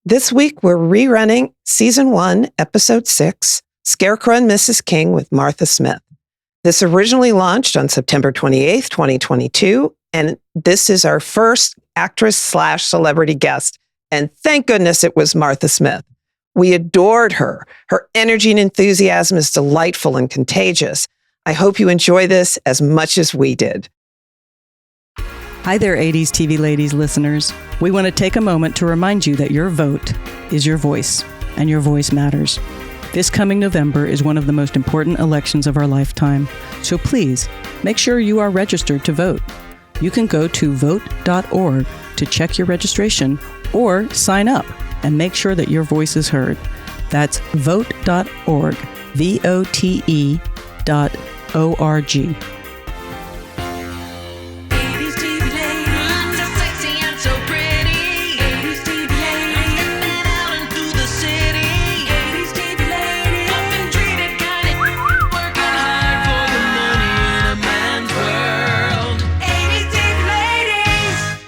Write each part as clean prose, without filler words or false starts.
This week, we're rerunning Season 1, Episode 6, Scarecrow and Mrs. King with Martha Smith. This originally launched on September 28th, 2022, and this is our first actress/celebrity guest, and thank goodness it was Martha Smith. We adored her. Her energy and enthusiasm is delightful and contagious. I hope you enjoy this as much as we did. Hi there, 80s TV Ladies listeners. We want to take a moment to remind you that your vote is your voice, and your voice matters. This coming November is one of the most important elections of our lifetime, so please make sure you are registered to vote. You can go to vote.org to check your registration or sign up and make sure that your voice is heard. That's vote.org, VOTE.org.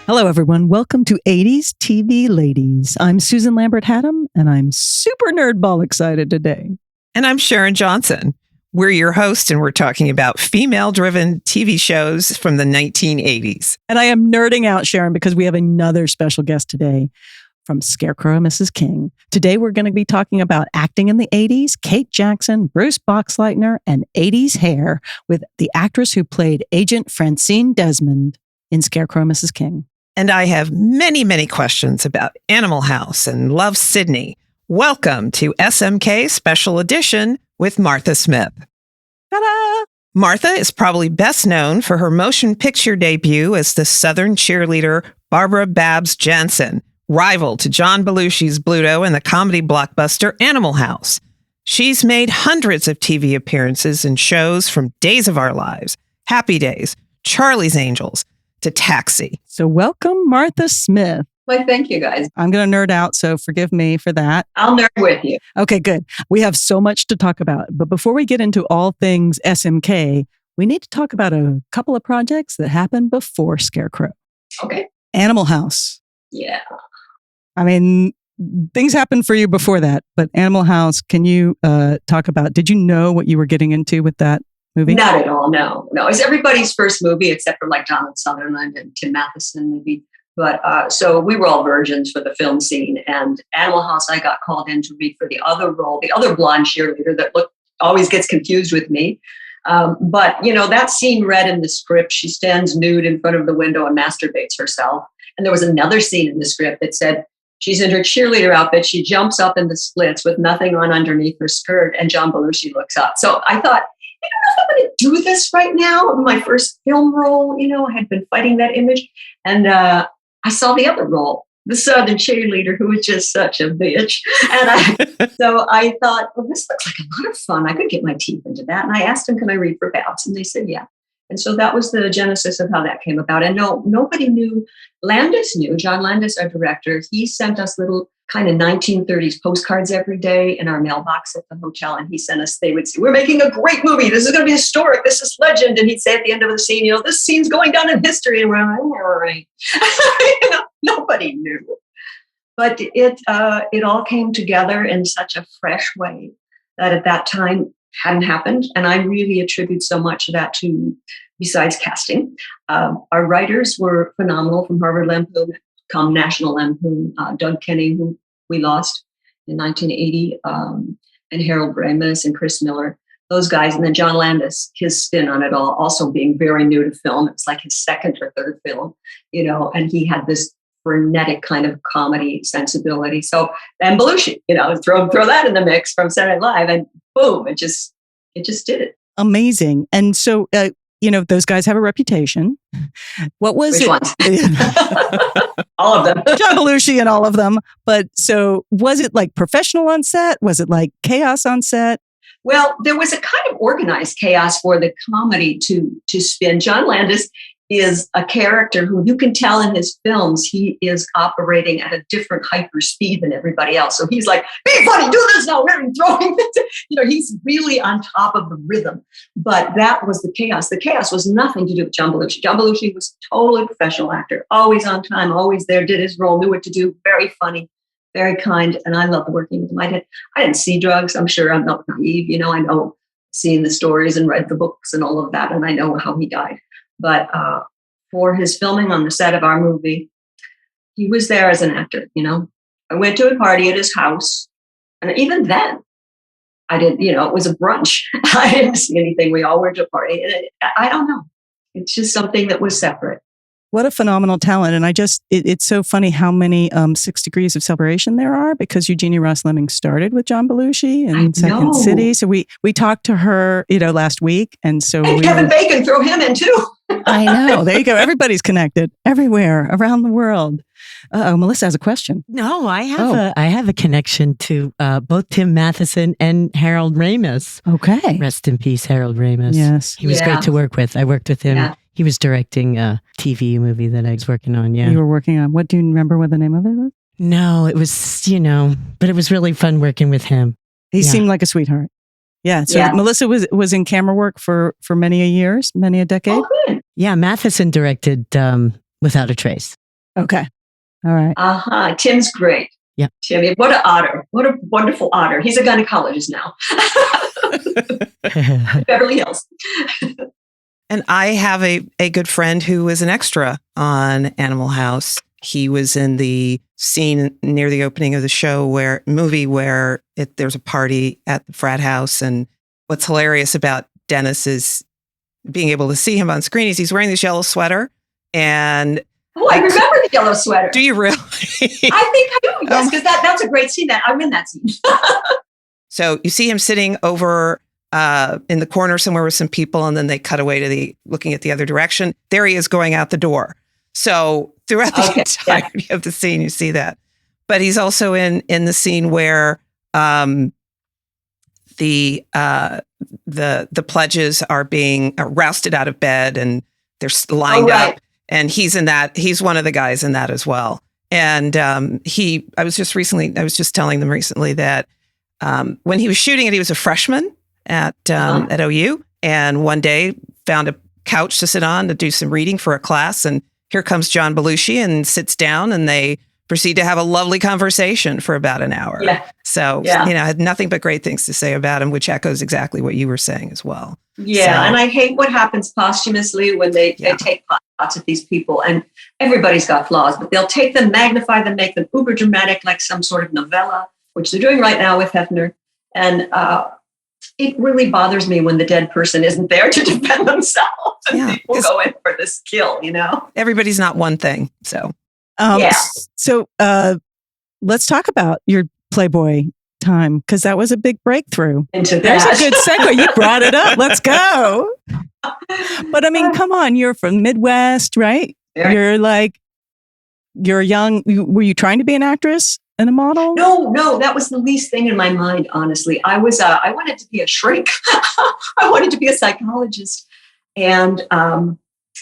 Hello, everyone. Welcome to 80s TV Ladies. I'm Susan+lambert+hatem, and I'm super nerdball excited today. And I'm Sharon+Johnson. We're your host, and we're talking about female-driven TV shows from the 1980s. And I am nerding out, Sharon, because we have another special guest today from Scarecrow and Mrs. King. Today, we're going to be talking about acting in the 80s, Kate Jackson, Bruce Boxleitner, and 80s hair with the actress who played Agent Francine Desmond in Scarecrow and Mrs. King. And I have many, many questions about Animal House and Love, Sydney. Welcome to SMK Special Edition with Martha Smith. Ta-da! Martha is probably best known for her motion picture debut as the Southern cheerleader Barbara Babs Jansen, rival to John Belushi's Bluto in the comedy blockbuster Animal House. She's made hundreds of TV appearances in shows from Days of Our Lives, Happy Days, Charlie's Angels, to Taxi. So welcome, Martha Smith. Well, thank you, guys. I'm going to nerd out, so forgive me for that. I'll nerd with you. Okay, good. We have so much to talk about. But before we get into all things SMK, we need to talk about a couple of projects that happened before Scarecrow. Okay. Animal House. Yeah. I mean, things happened for you before that, but Animal House, can you talk about, did you know what you were getting into with that movie? Not at all, no. It's everybody's first movie, except for like Donald Sutherland and Tim Matheson maybe. But so we were all virgins for the film scene. And Animal House, I got called in to read for the other role, the other blonde cheerleader that always gets confused with me. But, that scene read in the script, she stands nude in front of the window and masturbates herself. And there was another scene in the script that said she's in her cheerleader outfit. She jumps up in the splits with nothing on underneath her skirt. And John Belushi looks up. So I thought, I don't know if I'm going to do this right now. My first film role, I had been fighting that image. And I saw the other role, the Southern cheerleader who was just such a bitch. And so I thought, well, this looks like a lot of fun. I could get my teeth into that. And I asked him, can I read for Babs? And they said, yeah. And so that was the genesis of how that came about. And no, nobody knew. Landis knew. John Landis, our director, he sent us little kind of 1930s postcards every day in our mailbox at the hotel. And he sent us, they would say, we're making a great movie. This is going to be historic. This is legend. And he'd say at the end of the scene, this scene's going down in history. And we're like, all right. Nobody knew. But it all came together in such a fresh way that at that time hadn't happened. And I really attribute so much of that to, besides casting, our writers were phenomenal from Harvard Lampoon, come National Lampoon, Doug Kenny, who we lost in 1980, and Harold Ramis and Chris Miller, those guys. And then John Landis, his spin on it all, also being very new to film. It was like his second or third film, and he had this frenetic kind of comedy sensibility. So, and Belushi, throw that in the mix from Saturday Night Live, and boom, it just did it. Amazing. And so, those guys have a reputation. What was Which ones? All of them. John Belushi and all of them. But so was it like professional on set? Was it like chaos on set? Well, there was a kind of organized chaos for the comedy to spin. John Landis is a character who you can tell in his films, he is operating at a different hyper speed than everybody else. So he's like, be funny, do this now, we're throwing it. He's really on top of the rhythm. But that was the chaos. The chaos was nothing to do with John Belushi. John Belushi was a totally professional actor, always on time, always there, did his role, knew what to do, very funny, very kind, and I loved working with him. I didn't see drugs. I'm sure I'm not naive. I know, seeing the stories and read the books and all of that, and I know how he died. But for his filming on the set of our movie, he was there as an actor. I went to a party at his house, and even then, I didn't. It was a brunch. I didn't see anything. We all went to a party, and I don't know. It's just something that was separate. What a phenomenal talent. And it's so funny how many 6 degrees of separation there are, because Eugenia Ross-Lemming started with John Belushi in Second City. So we talked to her, last week. And so Kevin Bacon, throw him in too. I know. There you go. Everybody's connected everywhere around the world. Melissa has a question. No, I have a connection to both Tim Matheson and Harold Ramis. Okay. Rest in peace, Harold Ramis. Yes. He was great to work with. I worked with him. Yeah. He was directing a TV movie that I was working on. Yeah. You were working on, what do you remember what the name of it was? No, it was, but it was really fun working with him. He seemed like a sweetheart. Yeah. So Melissa was in camera work for many a decade. Oh, good. Yeah. Matheson directed Without a Trace. Okay. All right. Tim's great. Yeah. Tim, what an otter. What a wonderful otter. He's a gynecologist now. Beverly Hills. And I have a good friend who was an extra on Animal House. He was in the scene near the opening of the movie where there's a party at the frat house. And what's hilarious about Dennis is being able to see him on screen is he's wearing this yellow sweater. And I remember the yellow sweater. Do you really? I think I do. Yes, because that's a great scene. I'm in that scene. So you see him sitting over in the corner somewhere with some people, and then they cut away to looking at the other direction. There he is going out the door. So throughout the entirety of the scene, you see that. But he's also in the scene where the pledges are being rousted out of bed and they're lined up. And he's in that. He's one of the guys in that as well. And I was just telling them recently that when he was shooting it, he was a freshman at OU, and one day found a couch to sit on to do some reading for a class. And here comes John Belushi and sits down, and they proceed to have a lovely conversation for about an hour. Yeah. So, I had nothing but great things to say about him, which echoes exactly what you were saying as well. Yeah. So, and I hate what happens posthumously when they take pots of these people, and everybody's got flaws, but they'll take them, magnify them, make them uber dramatic, like some sort of novella, which they're doing right now with Hefner. And it really bothers me when the dead person isn't there to defend themselves. And people go in for this kill, Everybody's not one thing. So, So let's talk about your Playboy time, because that was a big breakthrough. There's a good segue. You brought it up. Let's go. But I mean, come on. You're from Midwest, right? Yeah. You're young. Were you trying to be an actress and a model? No, that was the least thing in my mind, honestly. I wanted to be a shrink. I wanted to be a psychologist. And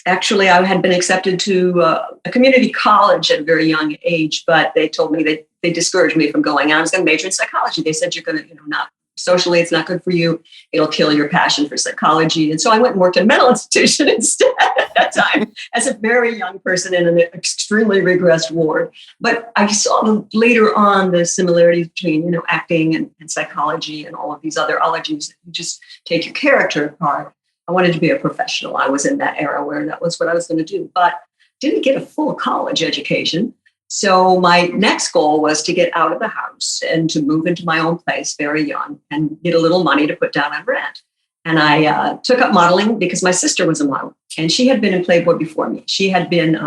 actually, I had been accepted to a community college at a very young age, but they told me that they discouraged me from going. I was going to major in psychology. They said, you're going to, not socially, it's not good for you. It'll kill your passion for psychology. And so I went and worked in a mental institution instead at that time as a very young person in an extremely regressed ward. But I saw later on the similarities between, acting and psychology and all of these other ologies that you just take your character apart. I wanted to be a professional. I was in that era where that was what I was going to do, but didn't get a full college education. So my next goal was to get out of the house and to move into my own place very young and get a little money to put down on rent. And I took up modeling because my sister was a model, and she had been in Playboy before me. She had been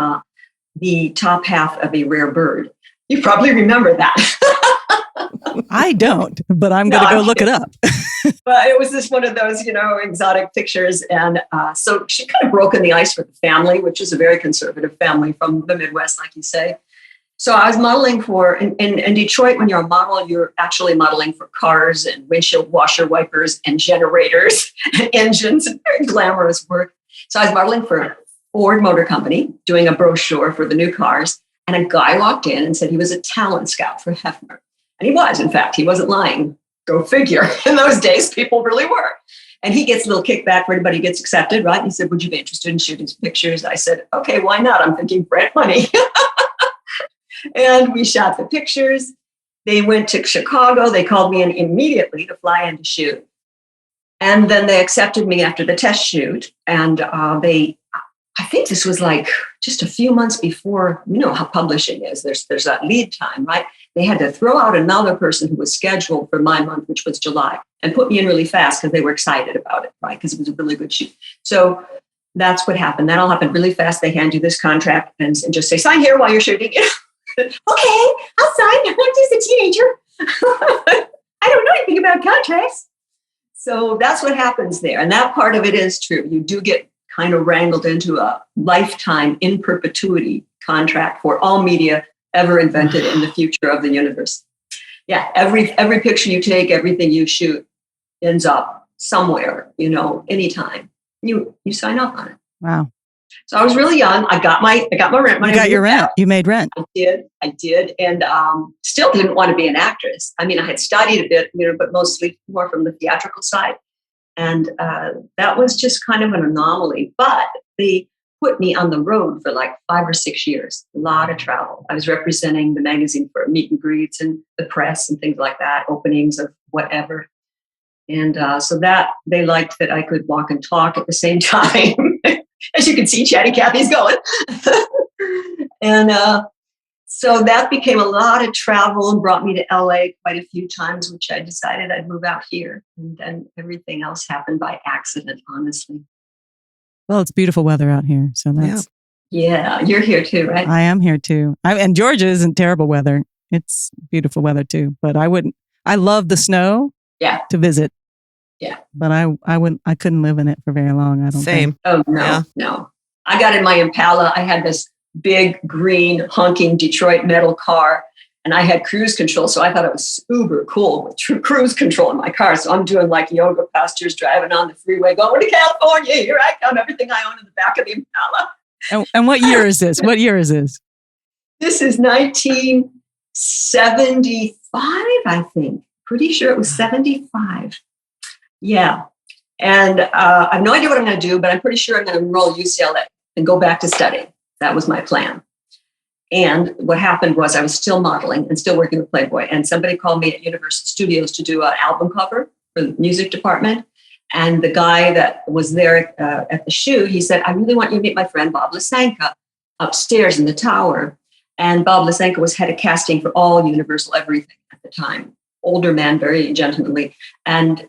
the top half of a rare bird. You probably remember that. I don't, but I'm going to go look it up. But it was just one of those, exotic pictures. And so she kind of broken the ice for the family, which is a very conservative family from the Midwest, like you say. So I was modeling in Detroit, when you're a model, you're actually modeling for cars and windshield washer wipers and generators and engines, and very glamorous work. So I was modeling for Ford Motor Company, doing a brochure for the new cars. And a guy walked in and said he was a talent scout for Hefner. And he was, in fact, he wasn't lying. Go figure. In those days, people really were. And he gets a little kickback for anybody who gets accepted, right? And he said, would you be interested in shooting some pictures? I said, okay, why not? I'm thinking rent money. And we shot the pictures. they went to Chicago. They called me in immediately to fly in to shoot. And then they accepted me after the test shoot. And I think this was like just a few months before, you know how publishing is. There's that lead time, right? They had to throw out another person who was scheduled for my month, which was July, and put me in really fast because they were excited about it, right? Because it was a really good shoot. So that's what happened. That all happened really fast. They hand you this contract and just say, sign here while you're shooting. Okay, I'll sign. I'm just a teenager. I don't know anything about contracts. So that's what happens there. And that part of it is true. You do get kind of wrangled into a lifetime in perpetuity contract for all media ever invented in the future of the universe. Yeah, every picture you take, everything you shoot ends up somewhere, you know, anytime. You sign up on it. Wow. So I was really young. I got my rent money. You got your rent. You made rent. I did. And still didn't want to be an actress. I mean, I had studied a bit, you know, but mostly more from the theatrical side. And that was just kind of an anomaly. But they put me on the road for like 5 or 6 years. A lot of travel. I was representing the magazine for meet and greets and the press and things like that, openings of whatever. And so that they liked that I could walk and talk at the same time. As you can see, Chatty Cathy's going. And so that became a lot of travel and brought me to LA quite a few times, which I decided I'd move out here. And then everything else happened by accident, honestly. Well, it's beautiful weather out here. So that's... Yeah, you're here too, right? I am here too. And Georgia isn't terrible weather. It's beautiful weather too. But I love the snow to visit. Yeah. But I couldn't live in it for very long, I don't think. Oh, no. I got in my Impala. I had this big, green, honking Detroit metal car, and I had cruise control. So I thought it was uber cool with cruise control in my car. So I'm doing like yoga postures, driving on the freeway, going to California. Here I come. Everything I own in the back of the Impala. And what year is this? What year is this? This is 1975, I think. Pretty sure it was 75. Yeah. And I have no idea what I'm going to do, but I'm pretty sure I'm going to enroll UCLA and go back to studying. That was my plan. And what happened was I was still modeling and still working with Playboy. And somebody called me at Universal Studios to do an album cover for the music department. And the guy that was there at the shoot, he said, I really want you to meet my friend Bob Lysenko upstairs in the tower. And Bob Lysenko was head of casting for all Universal everything at the time. Older man, very gentlemanly. And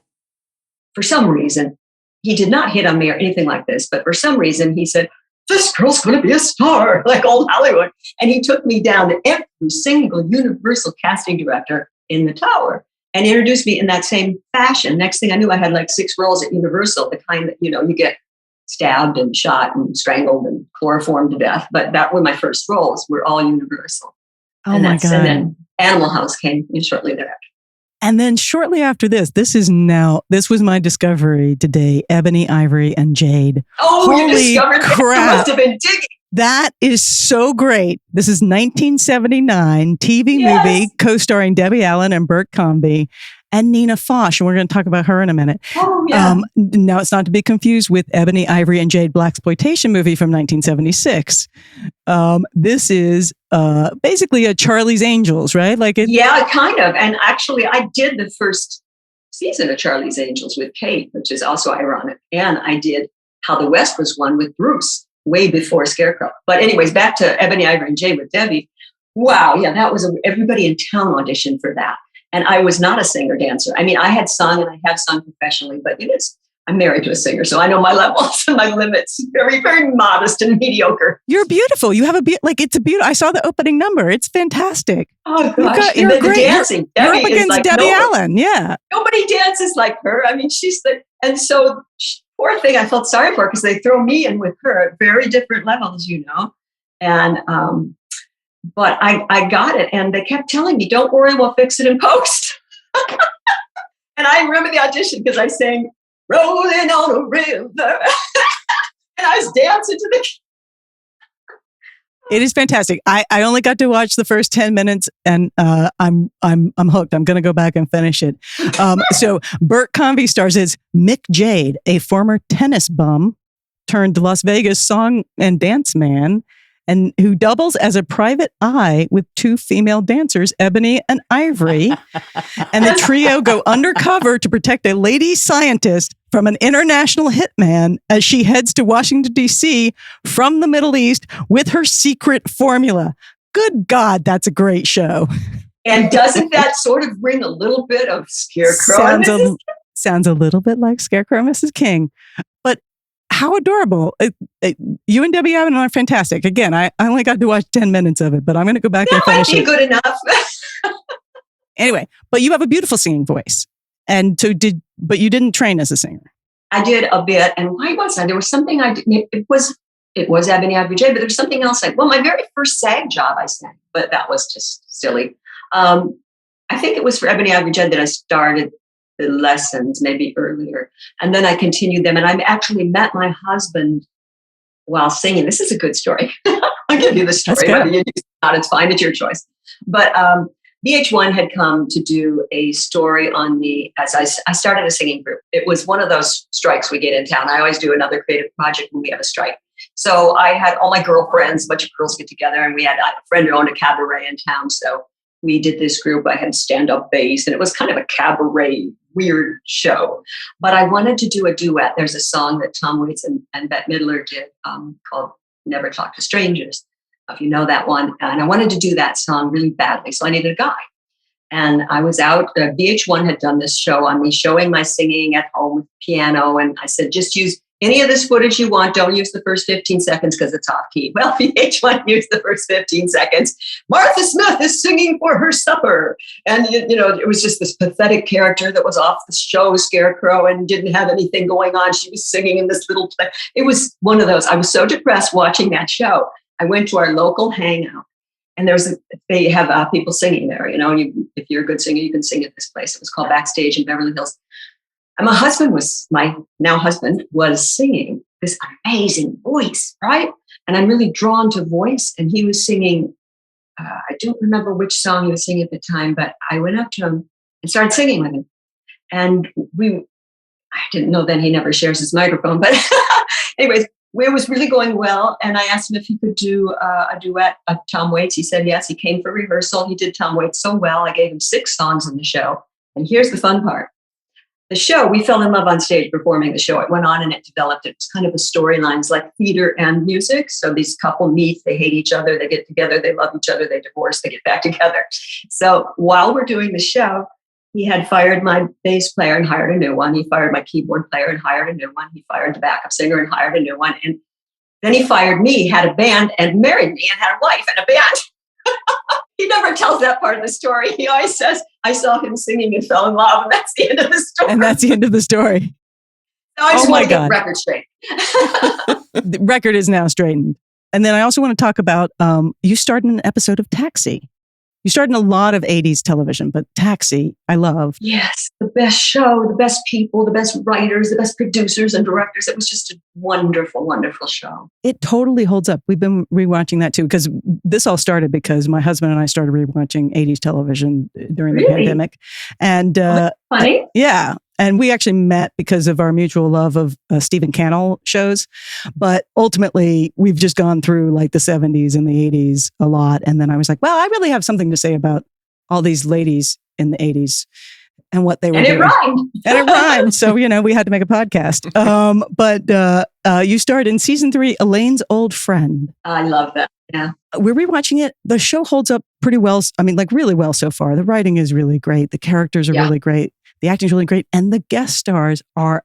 for some reason, he did not hit on me or anything like this, but for some reason he said, this girl's going to be a star, like old Hollywood. And he took me down to every single Universal casting director in the tower and introduced me in that same fashion. Next thing I knew, I had like 6 roles at Universal, the kind that, you know, you get stabbed and shot and strangled and chloroformed to death. But that were my first roles, were all Universal. Oh my God. And then Animal House came shortly thereafter. And then shortly after this was my discovery today, Ebony, Ivory, and Jade. Oh, holy you discovered crap. That? You must have been digging. That is so great. This is 1979 TV movie co-starring Debbie Allen and Bert Comby and Nina Foch. And we're going to talk about her in a minute. Oh, yeah. Now, it's not to be confused with Ebony, Ivory, and Jade blaxploitation movie from 1976. This is basically a Charlie's Angels, right? Yeah, kind of. And actually, I did the first season of Charlie's Angels with Kate, which is also ironic. And I did How the West Was Won with Bruce, way before Scarecrow. But anyways, back to Ebony, Ivory, and Jade with Debbie. Wow, yeah, that was everybody in town auditioned for that. And I was not a singer-dancer. I mean, I had sung and I have sung professionally, but I'm married to a singer, so I know my levels and my limits. Very, very modest and mediocre. You're beautiful. You have it's a beautiful. I saw the opening number. It's fantastic. Oh gosh, you're great. The dancing. You're up against Debbie Allen. Yeah, nobody dances like her. I mean, and so poor thing. I felt sorry for her because they throw me in with her at very different levels, you know, and. But I got it. And they kept telling me, don't worry, we'll fix it in post. And I remember the audition because I sang Rolling on a River. And I was dancing to the... It is fantastic. I only got to watch the first 10 minutes and I'm hooked. I'm going to go back and finish it. So Bert Comby stars as Mick Jade, a former tennis bum turned Las Vegas song and dance man. and who doubles as a private eye with two female dancers, Ebony and Ivory. And the trio go undercover to protect a lady scientist from an international hitman as she heads to Washington, D.C. from the Middle East with her secret formula. Good God, that's a great show. And doesn't that sort of bring a little bit of Scarecrow and Mrs. King? Sounds a little bit like Scarecrow and Mrs. King. But how adorable. You and Debbie Allen are fantastic. Again, I only got to watch 10 minutes of it, but I'm going to go back and finish it. That might be good enough. Anyway, but you have a beautiful singing voice. And so but you didn't train as a singer. I did a bit. And why was I? There was something I did. It was Ebony Ivory J, but there was something else. My very first SAG job I sang, but that was just silly. I think it was for Ebony Ivory J that I started the lessons, maybe earlier. And then I continued them. And I actually met my husband while singing. This is a good story. I'll give you the story. Whether you use it or not, it's fine. It's your choice. But VH1 had come to do a story on me as I started a singing group. It was one of those strikes we get in town. I always do another creative project when we have a strike. So I had all my girlfriends, a bunch of girls get together, and we had a friend who owned a cabaret in town. So we did this group. I had stand-up bass, and it was kind of a cabaret, weird show. But I wanted to do a duet. There's a song that Tom Waits and Bette Midler did called Never Talk to Strangers, if you know that one. And I wanted to do that song really badly, so I needed a guy. And I was out, VH1 had done this show on me, showing my singing at home with piano. And I said, just use any of this footage you want. Don't use the first 15 seconds because it's off key. Well, VH1 used the first 15 seconds. Martha Smith is singing for her supper. And, it was just this pathetic character that was off the show, Scarecrow, and didn't have anything going on. She was singing in this little play. It was one of those. I was so depressed watching that show. I went to our local hangout, and they have people singing there. If you're a good singer, you can sing at this place. It was called Backstage in Beverly Hills. And my now husband was singing this amazing voice, right? And I'm really drawn to voice. And he was singing, I don't remember which song he was singing at the time, but I went up to him and started singing with him. And I didn't know then he never shares his microphone, but anyways, it was really going well. And I asked him if he could do a duet of Tom Waits. He said yes. He came for rehearsal. He did Tom Waits so well. I gave him 6 songs in the show. And here's the fun part. The show, we fell in love on stage performing the show. It went on and it developed. It was kind of a storyline. It's like theater and music. So these couple meet, they hate each other, they get together, they love each other, they divorce, they get back together. So while we're doing the show, he had fired my bass player and hired a new one. He fired my keyboard player and hired a new one. He fired the backup singer and hired a new one. And then he fired me, had a band, and married me and had a wife and a band. He never tells that part of the story. He always says, I saw him singing and fell in love, and that's the end of the story. And that's the end of the story. So I just want to get the record straight. The record is now straightened. And then I also want to talk about, you starred in an episode of Taxi. You starred in a lot of 80s television, but Taxi, I love. Yes, the best show, the best people, the best writers, the best producers and directors. It was just a wonderful, wonderful show. It totally holds up. We've been rewatching that too, because this all started because my husband and I started rewatching 80s television during the pandemic. And funny. Yeah. And we actually met because of our mutual love of Stephen Cannell shows. But ultimately, we've just gone through like the 70s and the 80s a lot. And then I was like, well, I really have something to say about all these ladies in the 80s and what they were doing. And it rhymed. So, we had to make a podcast. But you starred in season 3, Elaine's Old Friend. I love that. Yeah. We're rewatching it. The show holds up pretty well. I mean, like really well so far. The writing is really great. The characters are really great. The acting is really great. And the guest stars are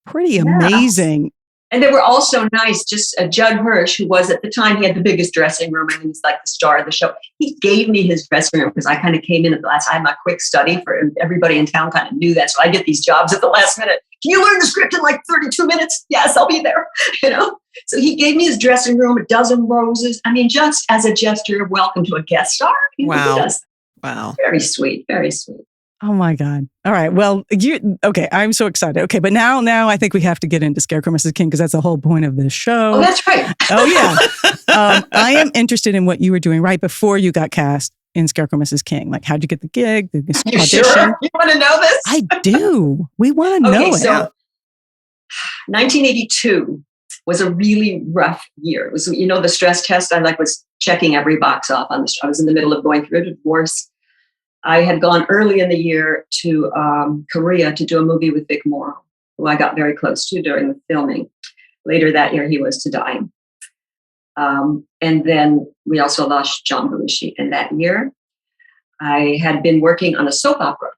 pretty amazing. And they were also nice. Just Judd Hirsch, who was at the time, he had the biggest dressing room and he was like the star of the show. He gave me his dressing room because I kind of came in at the last. I had my quick study for everybody in town kind of knew that. So I get these jobs at the last minute. Can you learn the script in like 32 minutes? Yes, I'll be there. So he gave me his dressing room, a dozen roses. I mean, just as a gesture of welcome to a guest star. Wow. Wow. Very sweet. Very sweet. Oh my God. All right. Well, okay. I'm so excited. Okay. But now I think we have to get into Scarecrow, Mrs. King, because that's the whole point of this show. Oh, that's right. Oh yeah. I am interested in what you were doing right before you got cast in Scarecrow, Mrs. King. Like, how'd you get the gig? The you audition? Sure? You want to know this? I do. We want to know it. So 1982, was a really rough year. It was, the stress test I was checking every box off on this. I was in the middle of going through a divorce. I had gone early in the year to Korea to do a movie with Vic Morrow, who I got very close to during the filming. Later that year, he was to die. And then we also lost John Belushi in that year. I had been working on a soap opera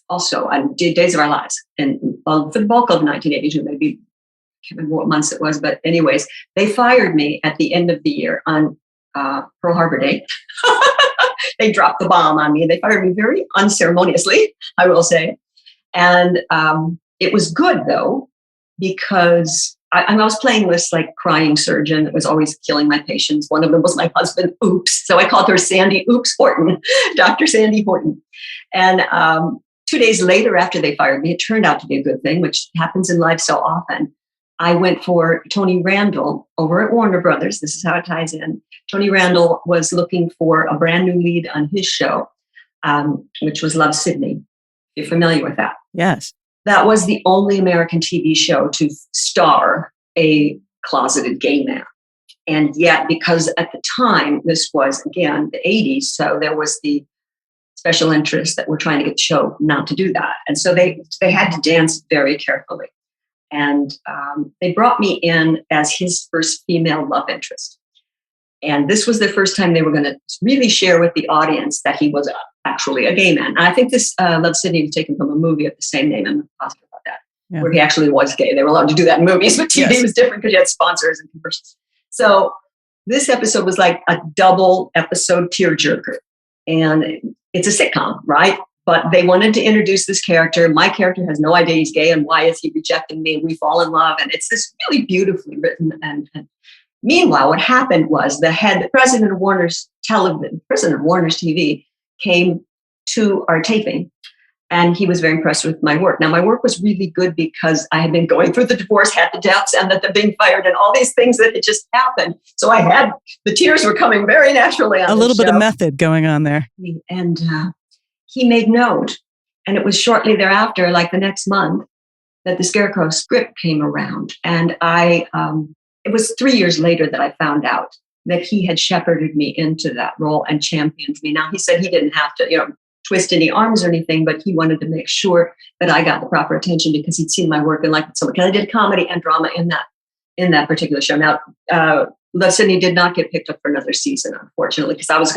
also. I did Days of Our Lives. And for the bulk of 1982, maybe I can't remember what months it was, but anyways, they fired me at the end of the year on Pearl Harbor Day. They dropped the bomb on me. They fired me very unceremoniously, I will say. And it was good, though, because I was playing this crying surgeon that was always killing my patients. One of them was my husband, Oops. So I called her Sandy Oops Horton, Dr. Sandy Horton. And 2 days later, after they fired me, it turned out to be a good thing, which happens in life so often. I went for Tony Randall over at Warner Brothers. This is how it ties in. Tony Randall was looking for a brand new lead on his show, which was Love, Sydney. You're familiar with that? Yes. That was the only American TV show to star a closeted gay man. And yet, because at the time, this was, again, the 80s, so there was the special interests that were trying to get the show not to do that. And so they had to dance very carefully. And they brought me in as his first female love interest. And this was the first time they were going to really share with the audience that he was actually a gay man. And I think this Love, Sydney was taken from a movie of the same name. I'm not positive about that, where he actually was gay. They were allowed to do that in movies, but TV was different because you had sponsors and commercials. So this episode was like a double episode tearjerker. And it's a sitcom, right? But they wanted to introduce this character. My character has no idea he's gay, and why is he rejecting me? We fall in love, and it's this really beautifully written. And meanwhile, what happened was the president of Warner's TV, came to our taping, and he was very impressed with my work. Now, my work was really good because I had been going through the divorce, had the deaths, and the being fired, and all these things that had just happened. So the tears were coming very naturally on a little bit of method going on there. And he made note, and it was shortly thereafter, like the next month, that the Scarecrow script came around. And it was 3 years later that I found out that he had shepherded me into that role and championed me. Now, he said he didn't have to, twist any arms or anything, but he wanted to make sure that I got the proper attention because he'd seen my work and liked it so much. Because I did comedy and drama in that particular show. Now, Love, Sydney did not get picked up for another season, unfortunately, because I was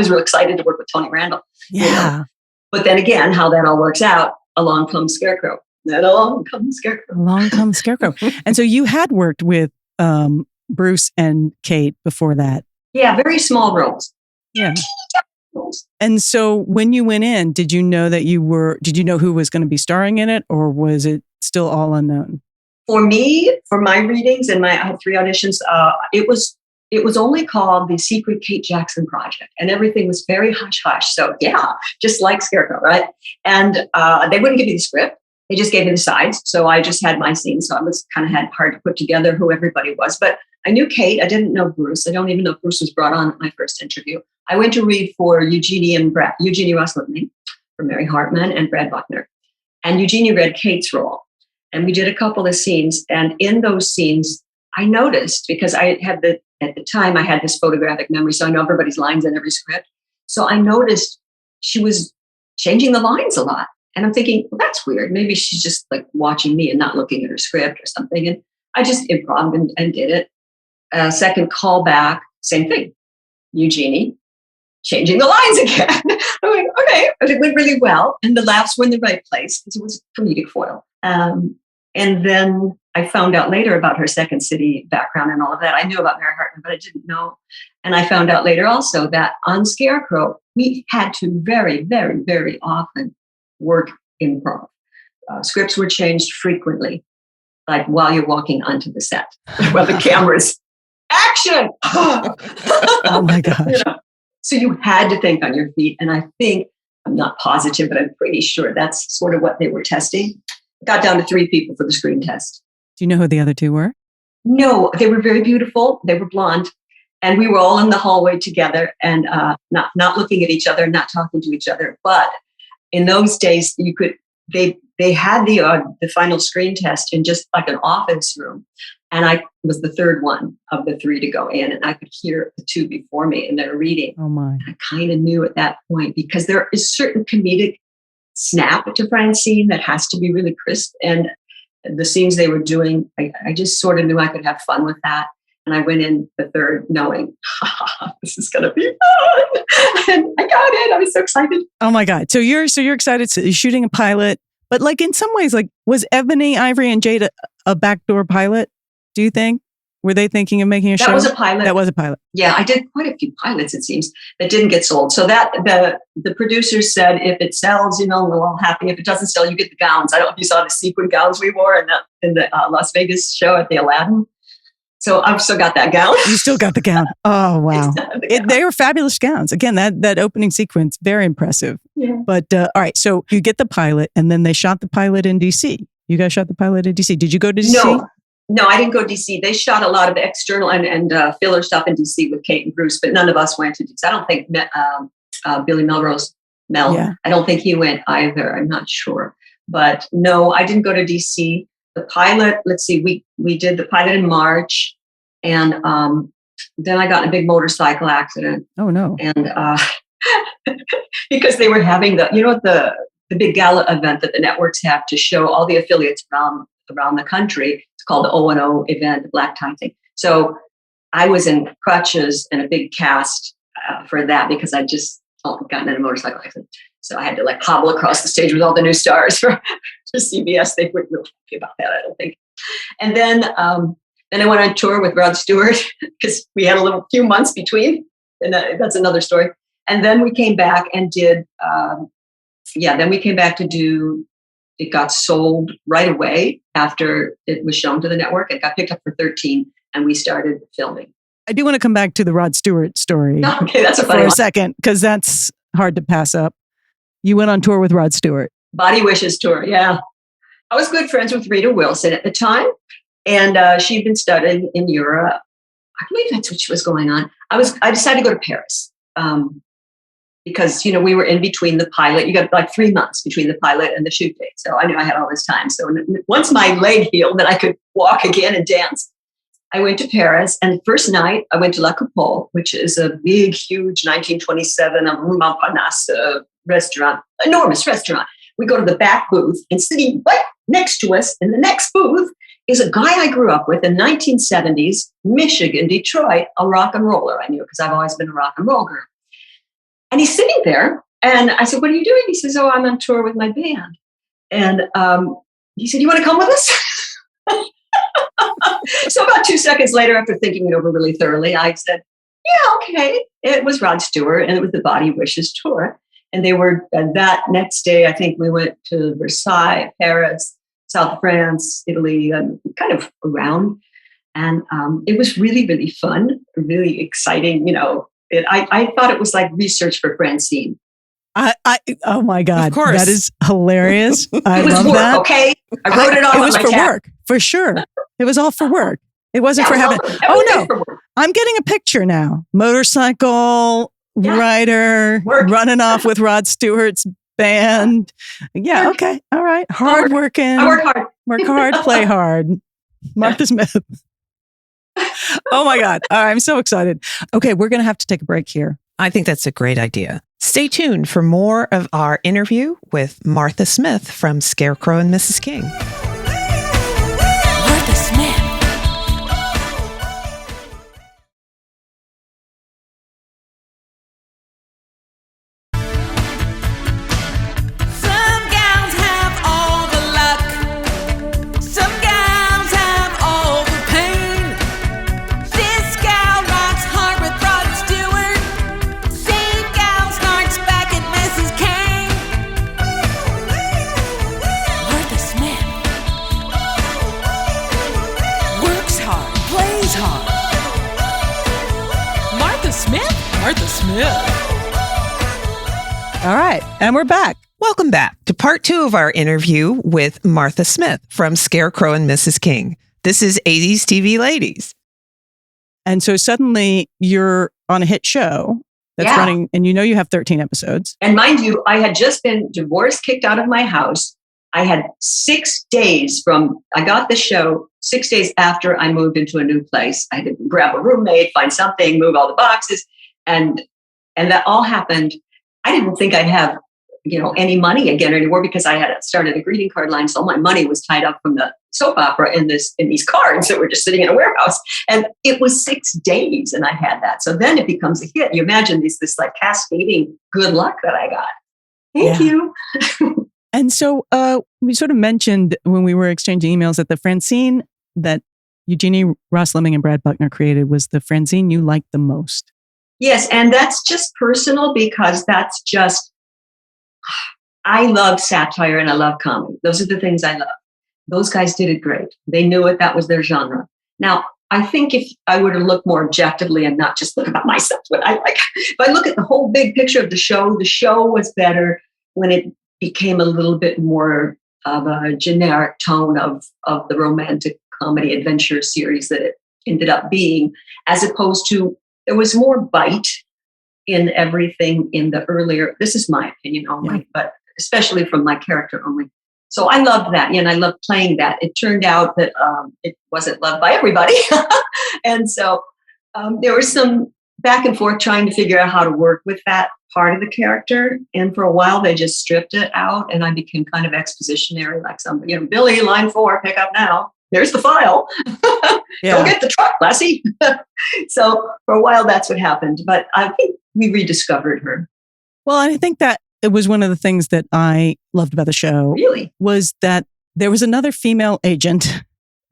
real excited to work with Tony Randall. Yeah. But then again, how that all works out, along comes Scarecrow. Then along comes Scarecrow. Along comes Scarecrow. And so you had worked with Bruce and Kate before that. Yeah, very small roles. Yeah. And so when you went in, did you know who was going to be starring in it, or was it still all unknown? For me, for my readings, and I had 3 auditions, it was only called the Secret Kate Jackson Project, and everything was very hush-hush. So yeah, just like Scarecrow, right? And they wouldn't give me the script. They just gave me the sides. So I just had my scene. So I was kind of hard to put together who everybody was. But I knew Kate. I didn't know Bruce. I don't even know if Bruce was brought on at my first interview. I went to read for Eugenie Ross Lippman for Mary Hartman and Brad Buckner. And Eugenie read Kate's role. And we did a couple of scenes. And in those scenes, I noticed, because at the time I had this photographic memory, so I know everybody's lines in every script. So I noticed she was changing the lines a lot. And I'm thinking, well, that's weird. Maybe she's just watching me and not looking at her script or something. And I just improv and did it. Second call back, same thing. Eugenie changing the lines again. I'm like, okay, but it went really well. And the laughs were in the right place because it was comedic foil. And then I found out later about her Second City background and all of that. I knew about Mary Hartman, but I didn't know. And I found out later also that on Scarecrow, we had to very, very, very often work improv. Scripts were changed frequently, like while you're walking onto the set, while the camera's action. Oh my gosh. So you had to think on your feet. And I think, I'm not positive, but I'm pretty sure that's sort of what they were testing. Got down to 3 people for the screen test. Do you know who the other 2 were? No, they were very beautiful. They were blonde. And we were all in the hallway together and not looking at each other, not talking to each other. But in those days, they they had the final screen test in just like an office room. And I was the third one of the three to go in, and I could hear the two before me and they're reading. Oh my. And I kind of knew at that point, because there is certain comedic snap to Francine that has to be really crisp. And the scenes they were doing, I just sort of knew I could have fun with that. And I went in the third knowing, this is going to be fun. And I got it. I was so excited. Oh my God. So you're excited. So you're shooting a pilot, but like in some ways, like was Ebony, Ivory, and Jade a backdoor pilot? Do you think? Were they thinking of making a show? That was a pilot. That was a pilot. Yeah, I did quite a few pilots, it seems, that didn't get sold. So that the producers said, if it sells, we're all happy. If it doesn't sell, you get the gowns. I don't know if you saw the sequin gowns we wore in the Las Vegas show at the Aladdin. So I've still got that gown. You still got the gown. Oh, wow. They were fabulous gowns. Again, that opening sequence, very impressive. Yeah. But all right, so you get the pilot, and then they shot the pilot in DC. You guys shot the pilot in DC. Did you go to DC? No, I didn't go to DC. They shot a lot of external and filler stuff in DC with Kate and Bruce, but none of us went to DC. I don't think Billy Melrose, I don't think he went either. I'm not sure. But no, I didn't go to DC. The pilot, let's see, we did the pilot in March, and then I got in a big motorcycle accident. Oh, no. And because they were having the big gala event that the networks have to show all the affiliates around the country. It's called the O&O event, the black tie thing. So I was in crutches and a big cast for that because I just gotten in a motorcycle accident. So I had to like hobble across the stage with all the new stars for CBS. They weren't real happy about that, I don't think. And then I went on tour with Rod Stewart because we had a few months between, and that's another story. And then we came back and did, it got sold right away after it was shown to the network. It got picked up for 13 and we started filming. I do want to come back to the Rod Stewart story okay, that's for a second, because that's hard to pass up. You went on tour with Rod Stewart. Body Wishes tour, yeah. I was good friends with Rita Wilson at the time, and she'd been studying in Europe. I believe that's what was going on. I decided to go to Paris. Because, we were in between the pilot. You got like 3 months between the pilot and the shoot date. So I knew I had all this time. So once my leg healed, then I could walk again and dance. I went to Paris. And the first night I went to La Coupole, which is a big, huge 1927 Rue Montparnasse restaurant, enormous restaurant. We go to the back booth, and sitting right next to us in the next booth is a guy I grew up with in 1970s, Michigan, Detroit, a rock and roller. I knew because I've always been a rock and roll girl. And he's sitting there, and I said, "What are you doing?" He says, "Oh, I'm on tour with my band." And he said, "You want to come with us?" So about 2 seconds later, after thinking it over really thoroughly, I said, "Yeah, okay." It was Rod Stewart, and it was the Body Wishes tour. And they were, that next day, I think we went to Versailles, Paris, South France, Italy, kind of around. And it was really, really fun, really exciting, I thought it was like research for Francine. Oh my God. Of course. That is hilarious. I love work, that. Okay. I wrote it all. It was for work, for sure. It was all for work. It wasn't for having. Oh no. I'm getting a picture now. Motorcycle, rider, running off with Rod Stewart's band. Yeah. Okay. All right. Hard working. I work hard. Work hard, play hard. Martha Smith. Oh my God. I'm so excited. Okay, we're going to have to take a break here. I think that's a great idea. Stay tuned for more of our interview with Martha Smith from Scarecrow and Mrs. King. Martha Smith. Martha Smith. All right, and we're back. Welcome back to part 2 of our interview with Martha Smith from Scarecrow and Mrs. King. This is 80s TV Ladies. And so suddenly you're on a hit show that's running, and you have 13 episodes. And mind you, I had just been divorced, kicked out of my house, I had 6 days I got the show 6 days after I moved into a new place. I had to grab a roommate, find something, move all the boxes. And that all happened. I didn't think I'd have, any money again anymore because I had started a greeting card line. So all my money was tied up from the soap opera in these cards that were just sitting in a warehouse. And it was 6 days and I had that. So then it becomes a hit. You imagine this like cascading good luck that I got. Thank you. And so we sort of mentioned when we were exchanging emails that the Francine that Eugenie Ross Lemming and Brad Buckner created was the Francine you liked the most. Yes, and that's just personal because that's just, I love satire and I love comedy. Those are the things I love. Those guys did it great. They knew it. That was their genre. Now, I think if I were to look more objectively and not just look at myself, what I like, if I look at the whole big picture of the show was better when it became a little bit more of a generic tone of the romantic comedy adventure series that it ended up being, as opposed to there was more bite in everything in the earlier, this is my opinion only, but especially from my character only. So I loved that, and I loved playing that. It turned out that it wasn't loved by everybody. And so there was some back and forth trying to figure out how to work with that part of the character. And for a while, they just stripped it out, and I became kind of expositionary, like somebody, Billy, line 4, pick up now. There's the file. Go get the truck, Lassie. So for a while, that's what happened. But I think we rediscovered her. Well, I think that it was one of the things that I loved about the show. Really? Was that there was another female agent,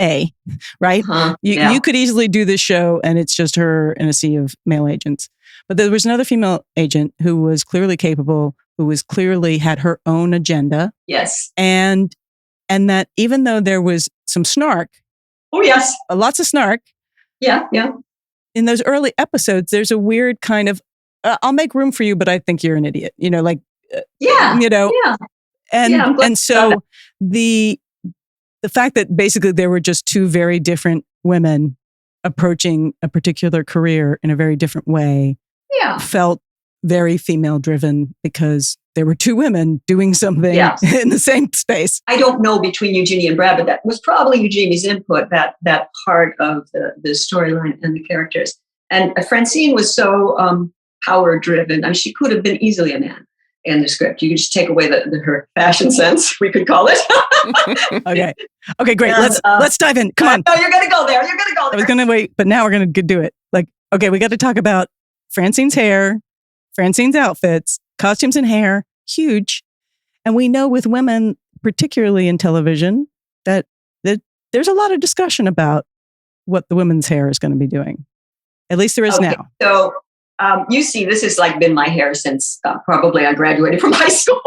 A, right? You could easily do this show and it's just her in a sea of male agents. But there was another female agent who was clearly capable, who was clearly had her own agenda. Yes. And that even though there was some snark. Oh, yes. Lots of snark. Yeah. In those early episodes, there's a weird kind of, I'll make room for you, but I think you're an idiot. And so the fact that basically there were just two very different women approaching a particular career in a very different way felt very female driven because there were two women doing something in the same space. I don't know between Eugenie and Brad, but that was probably Eugenie's input, that part of the storyline and the characters. And Francine was so power driven. I mean, she could have been easily a man in the script. You could just take away her fashion sense, we could call it. Okay, great. Let's dive in. Come on. No, you're going to go there. I was going to wait, but now we're going to do it. We got to talk about Francine's hair, Francine's outfits, costumes and hair, huge. And we know with women, particularly in television, that there's a lot of discussion about what the women's hair is going to be doing. At least there is now. So you see, this has been my hair since probably I graduated from high school.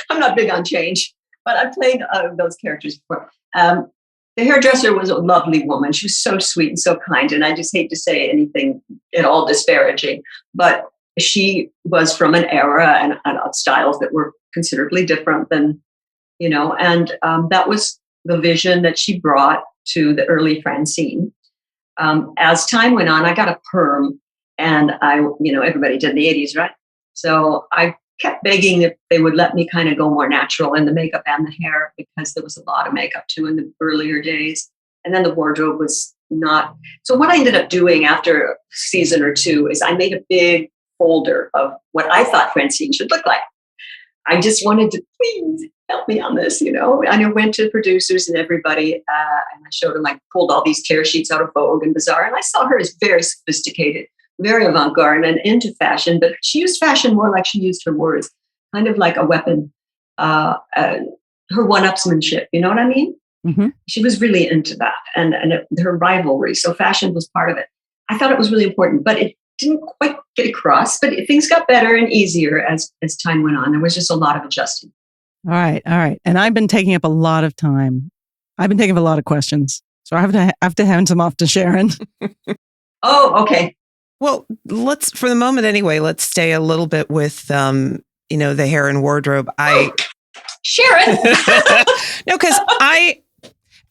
I'm not big on change, but I've played those characters before. The hairdresser was a lovely woman. She was so sweet and so kind. And I just hate to say anything at all disparaging, but she was from an era and styles that were considerably different than, and that was the vision that she brought to the early Francine. As time went on, I got a perm, and everybody did in the 80s, right? So I kept begging that they would let me kind of go more natural in the makeup and the hair, because there was a lot of makeup too in the earlier days. And then the wardrobe was not. So what I ended up doing after a season or two is I made a big folder of what I thought Francine should look like. I just wanted to, please help me on this, And I went to producers and everybody, and I showed them, pulled all these tear sheets out of Vogue and Bazaar, and I saw her as very sophisticated, very avant-garde and into fashion, but she used fashion more like she used her words, kind of like a weapon, her one-upsmanship, you know what I mean? Mm-hmm. She was really into that, and her rivalry, so fashion was part of it. I thought it was really important, but it didn't quite get across, but things got better and easier as time went on. There was just a lot of adjusting. All right. And I've been taking up a lot of time. I've been taking up a lot of questions. So I have to hand some off to Sharon. Oh, okay. Well, for the moment anyway, let's stay a little bit with, the hair and wardrobe. Sharon! No, because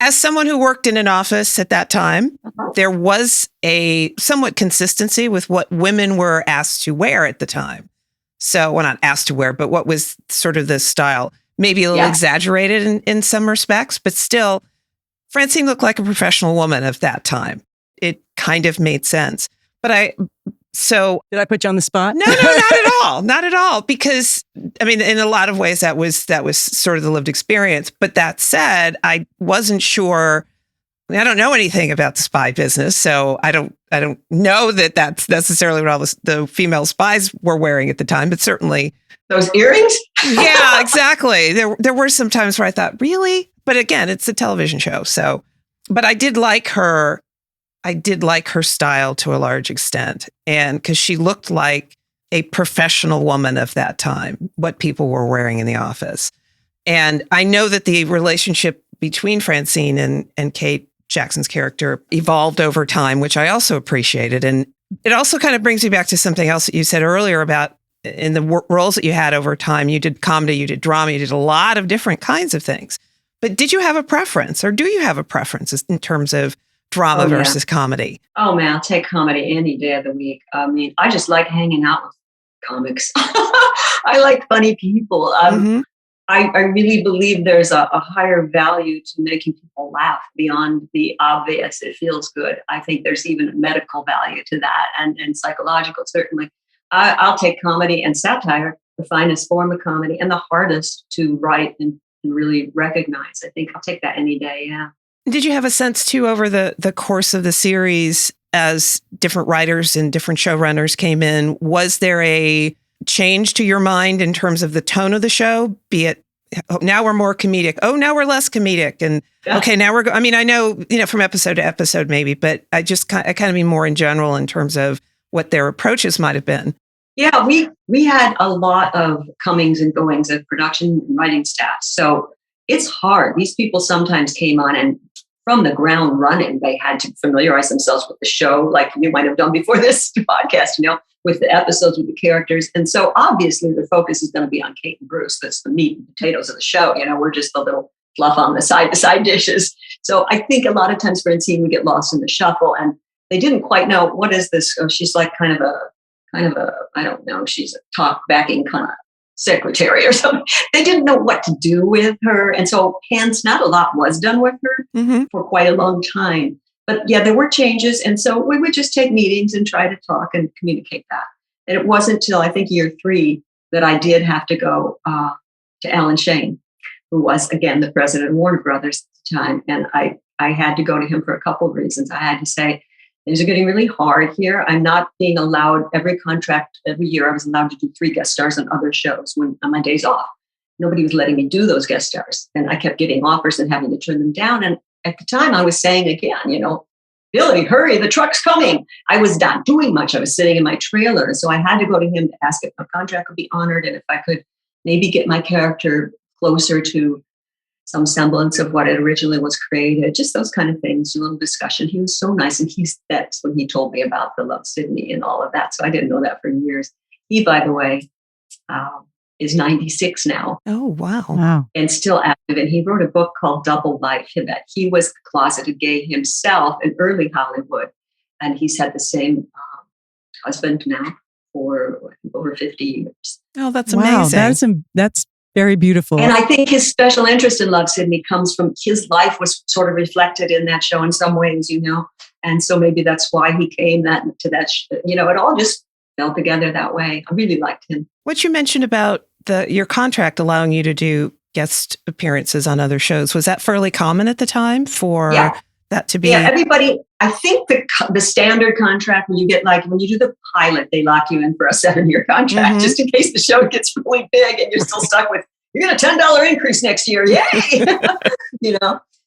as someone who worked in an office at that time, there was a somewhat consistency with what women were asked to wear at the time. So, well, not asked to wear, but what was sort of the style. maybe a little exaggerated in some respects, but still, Francine looked like a professional woman of that time. It kind of made sense. But did I put you on the spot? No, not at all. Not at all. Because, I mean, in a lot of ways, that was sort of the lived experience. But that said, I wasn't sure. I don't know anything about the spy business, so I don't know that that's necessarily what all the female spies were wearing at the time, but certainly those earrings. Yeah, exactly. There were some times where I thought, really? But again, it's a television show, so. But I did like her. I did like her style to a large extent, and because she looked like a professional woman of that time, what people were wearing in the office. And I know that the relationship between Francine and Kate Jackson's character evolved over time, which I also appreciated. And it also kind of brings me back to something else that you said earlier about in the roles that you had over time. You did comedy, you did drama, you did a lot of different kinds of things. But did you have a preference, or do you have a preference in terms of drama versus comedy? Oh, man, I'll take comedy any day of the week. I mean, I just like hanging out with comics. I like funny people. I really believe there's a higher value to making people laugh beyond the obvious. It feels good. I think there's even a medical value to that, and psychological, certainly. I'll take comedy and satire, the finest form of comedy and the hardest to write and really recognize. I think I'll take that any day, yeah. Did you have a sense, too, over the course of the series, as different writers and different showrunners came in, was there a change to your mind in terms of the tone of the show? Be it, now we're more comedic. Oh, now we're less comedic. And okay, now we're, I mean, I know, from episode to episode maybe, but I kind of mean more in general in terms of what their approaches might have been. Yeah, we had a lot of comings and goings of production and writing staff. So it's hard. These people sometimes came on and from the ground running, they had to familiarize themselves with the show, like you might have done before this podcast, with the episodes, with the characters. And so obviously the focus is going to be on Kate and Bruce. That's the meat and potatoes of the show. We're just the little fluff on the side dishes. So I think a lot of times Francine would get lost in the shuffle, and they didn't quite know, what is this? Oh, she's like kind of a, I don't know, she's a talk backing kind of secretary or something. They didn't know what to do with her. And so hence not a lot was done with her for quite a long time. But yeah, there were changes. And so we would just take meetings and try to talk and communicate that. And it wasn't till I think year 3 that I did have to go to Alan Shane, who was, again, the president of Warner Brothers at the time. And I had to go to him for a couple of reasons. I had to say, things are getting really hard here. I'm not being allowed every year. I was allowed to do 3 guest stars on other shows on my days off. Nobody was letting me do those guest stars. And I kept getting offers and having to turn them down. And at the time I was saying again, Billy, hurry, the truck's coming. I was not doing much. I was sitting in my trailer. And so I had to go to him to ask if my contract would be honored and if I could maybe get my character closer to some semblance of what it originally was created, just those kind of things, a little discussion. He was so nice. And that's when he told me about the Love Sydney and all of that. So I didn't know that for years. He, by the way, is 96 now. Oh, wow. And still active. And he wrote a book called Double Life. That he was a closeted gay himself in early Hollywood. And he's had the same husband now for over 50 years. Oh, that's amazing. That's very beautiful. And I think his special interest in Love Sydney comes from his life was sort of reflected in that show in some ways, And so maybe that's why he came to that, it all just fell together that way. I really liked him. What you mentioned about your contract allowing you to do guest appearances on other shows, was that fairly common at the time for that to be? Yeah, everybody, I think the standard contract, when you do the pilot, they lock you in for a 7-year contract, just in case the show gets really big and you're still stuck with, you get a $10 increase next year. Yay!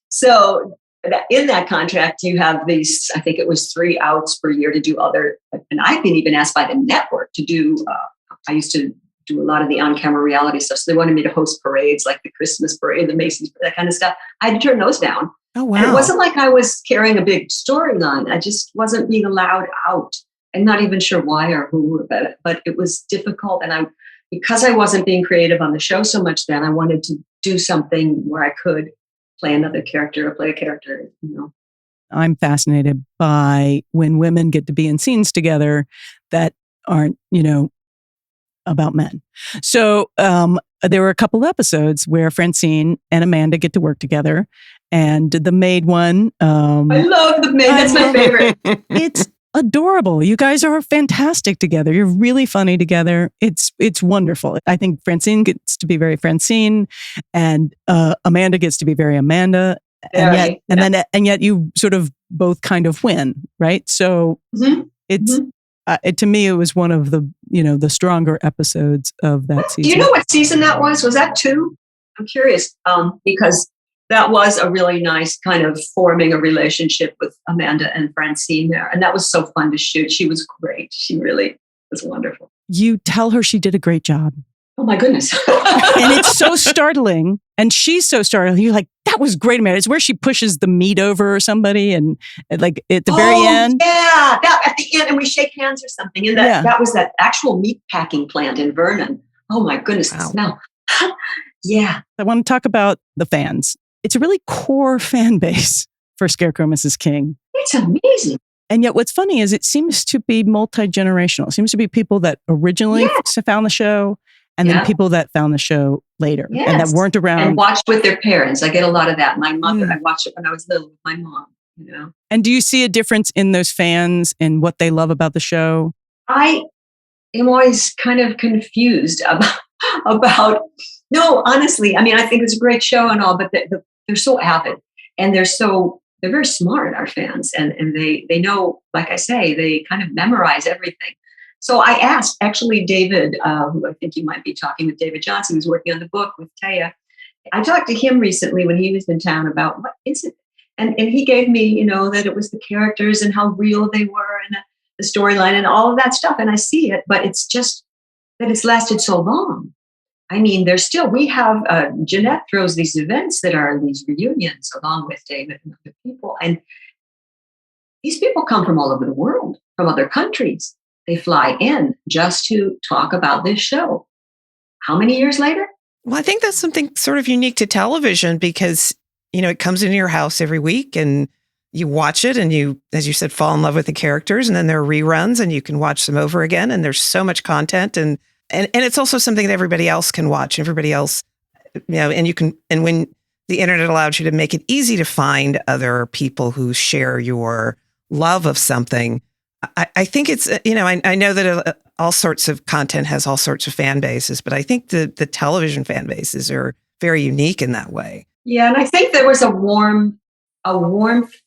So in that contract, you have these, I think it was 3 outs per year to do other, and I've been even asked by the network to do, I used to do a lot of the on-camera reality stuff. So they wanted me to host parades like the Christmas parade, the Macy's, that kind of stuff. I had to turn those down. Oh, wow. And it wasn't like I was carrying a big storyline. I just wasn't being allowed out. I'm not even sure why or who, but it was difficult. And because I wasn't being creative on the show so much then, I wanted to do something where I could play another character or play a character, I'm fascinated by when women get to be in scenes together that aren't, about men. So there were a couple episodes where Francine and Amanda get to work together, and the maid one. I love the maid. That's my favorite. It's adorable. You guys are fantastic together. You're really funny together. It's wonderful. I think Francine gets to be very Francine, and Amanda gets to be very Amanda. And yet you sort of both kind of win, right? So it's to me, it was one of the the stronger episodes of that season. Do you know what season that was? Was that 2? I'm curious because that was a really nice kind of forming a relationship with Amanda and Francine there, and that was so fun to shoot. She was great. She really was wonderful. You tell her she did a great job. Oh my goodness. And it's so startling. And she's so startling. You're like, that was great, Amanda. It's where she pushes the meat over somebody and like at the very end. Yeah. At the end, and we shake hands or something. And that was that actual meat packing plant in Vernon. Oh my goodness. Wow. No. Yeah. I want to talk about the fans. It's a really core fan base for Scarecrow and Mrs. King. It's amazing. And yet what's funny is it seems to be multi-generational. It seems to be people that originally found the show, and then people that found the show later and that weren't around. And watched with their parents. I get a lot of that. My mother, I watched it when I was little with my mom, And do you see a difference in those fans and what they love about the show? I am always kind of confused about no, honestly. I mean, I think it's a great show and all, but they're so avid and they're very smart, our fans. And they know, like I say, they kind of memorize everything. So I asked actually David, who I think you might be talking with, David Johnson, who's working on the book with Taya. I talked to him recently when he was in town about what is it? And he gave me, that it was the characters and how real they were and the storyline and all of that stuff. And I see it, but it's just that it's lasted so long. I mean, we have, Jeanette throws these events that are these reunions along with David and other people. And these people come from all over the world, from other countries. They fly in just to talk about this show. How many years later? Well, I think that's something sort of unique to television because, it comes into your house every week and you watch it and you, as you said, fall in love with the characters, and then there are reruns and you can watch them over again. And there's so much content and it's also something that everybody else can watch. Everybody else, and when the internet allows you to make it easy to find other people who share your love of something, I think it's, I know that all sorts of content has all sorts of fan bases, but I think the television fan bases are very unique in that way. Yeah. And I think there was a warmth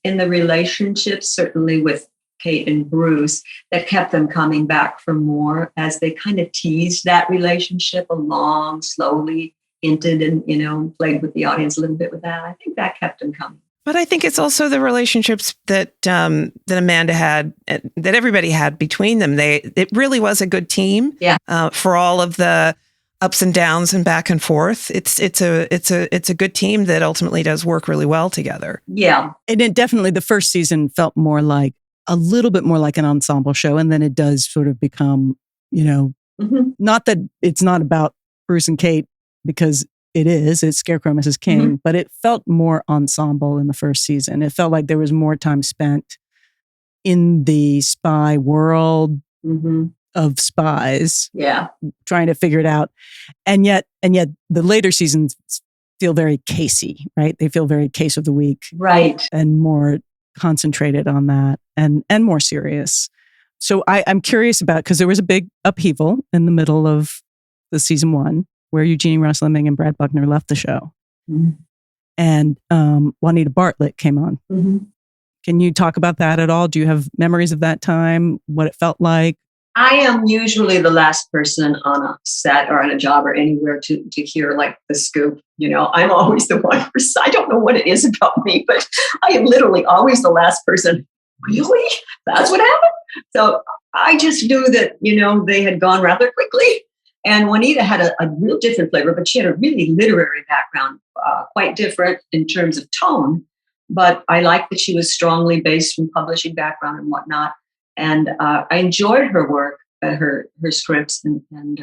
in the relationship, certainly with Kate and Bruce, that kept them coming back for more as they kind of teased that relationship along, slowly hinted and, played with the audience a little bit with that. I think that kept them coming. But I think it's also the relationships that Amanda had, that everybody had between them. It really was a good team. Yeah. For all of the ups and downs and back and forth, it's a good team that ultimately does work really well together. Yeah. And it definitely, the first season felt a little bit more like an ensemble show, and then it does sort of become, not that it's not about Bruce and Kate, because it's Scarecrow and Mrs. King, but it felt more ensemble in the first season. It felt like there was more time spent in the spy world of spies, trying to figure it out. And yet the later seasons feel very Casey, right? They feel very case of the week. Right. And more concentrated on that and more serious. So I'm curious about, because there was a big upheaval in the middle of the season 1, where Eugenie Ross-Lemming and Brad Buckner left the show. And Juanita Bartlett came on. Can you talk about that at all? Do you have memories of that time, what it felt like? I am usually the last person on a set or on a job or anywhere to hear like the scoop. I'm always the one person. I don't know what it is about me, but I am literally always the last person. Really? That's what happened? So I just knew that, they had gone rather quickly. And Juanita had a real different flavor, but she had a really literary background, quite different in terms of tone. But I liked that she was strongly based from publishing background and whatnot. And I enjoyed her work, her scripts, and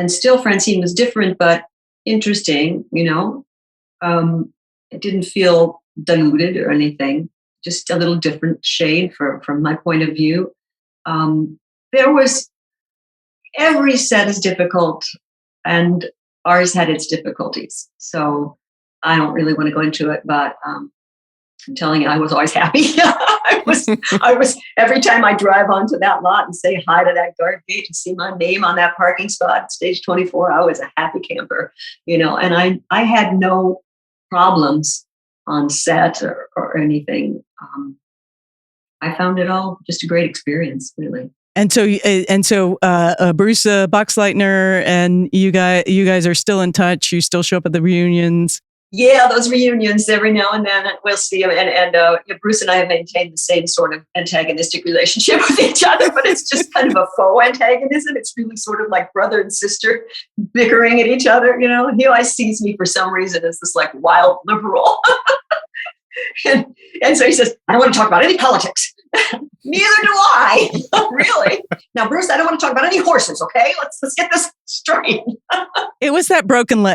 still Francine was different, but interesting. It didn't feel diluted or anything. Just a little different shade from my point of view. There was. every set is difficult, and ours had its difficulties. So I don't really want to go into it, but I'm telling you, I was always happy. I was every time I drive onto that lot and say hi to that guard gate and see my name on that parking spot, stage 24, I was a happy camper, and I had no problems on set or anything. I found it all just a great experience, really. And so Bruce Boxleitner and you guys are still in touch. You still show up at the reunions. Yeah, those reunions every now and then we'll see them. And Bruce and I have maintained the same sort of antagonistic relationship with each other, but it's just kind of a faux antagonism. It's really sort of like brother and sister bickering at each other. He always sees me for some reason as this like wild liberal. And so he says, I don't want to talk about any politics. Neither do I. Really. Now, Bruce, I don't want to talk about any horses. Okay, let's get this straight. It was that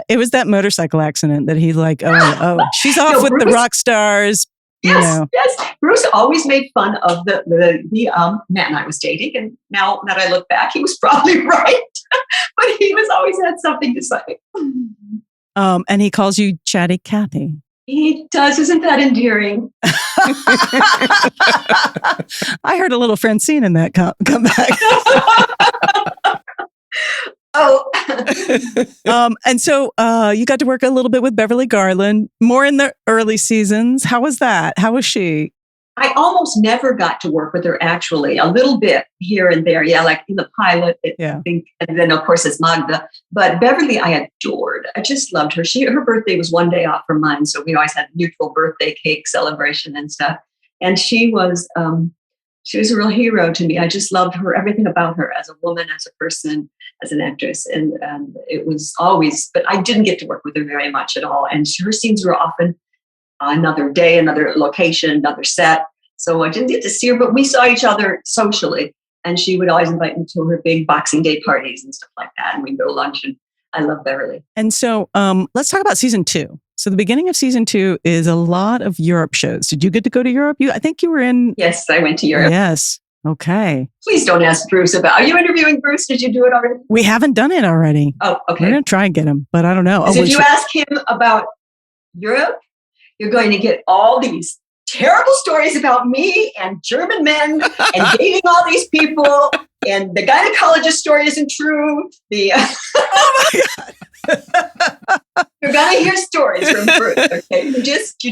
it was that motorcycle accident that he like, oh, she's off with Bruce, the rock stars. Yes. Bruce always made fun of the man I was dating, and now that I look back, he was probably right. But he was always had something to say. And he calls you Chatty Cathy. He does. Isn't that endearing? I heard a little Francine in that come back. And so you got to work a little bit with Beverly Garland, more in the early seasons. How was that? How was she? I almost never got to work with her, actually. A little bit here and there. Yeah, like in the pilot, I think. And then, of course, it's Magda. But Beverly, I adored. I just loved her. Her birthday was one day off from mine. So we always had mutual birthday cake celebration and stuff. And she was a real hero to me. I just loved her, everything about her as a woman, as a person, as an actress. And it was always, but I didn't get to work with her very much at all. And her scenes were often another day, another location, another set. So I didn't get to see her, but we saw each other socially. And she would always invite me to her big Boxing Day parties and stuff like that. And we'd go to lunch, and I love Beverly. And so let's talk about season 2. So the beginning of season 2 is a lot of Europe shows. Did you get to go to Europe? I think you were in... Yes, I went to Europe. Yes. Okay. Please don't ask Bruce about... Are you interviewing Bruce? Did you do it already? We haven't done it already. Oh, okay. We're going to try and get him, but I don't know. If you ask him about Europe, you're going to get all these terrible stories about me and German men and dating all these people. And the gynecologist story isn't true. Oh my God. You're going to hear stories from Bruce, okay? You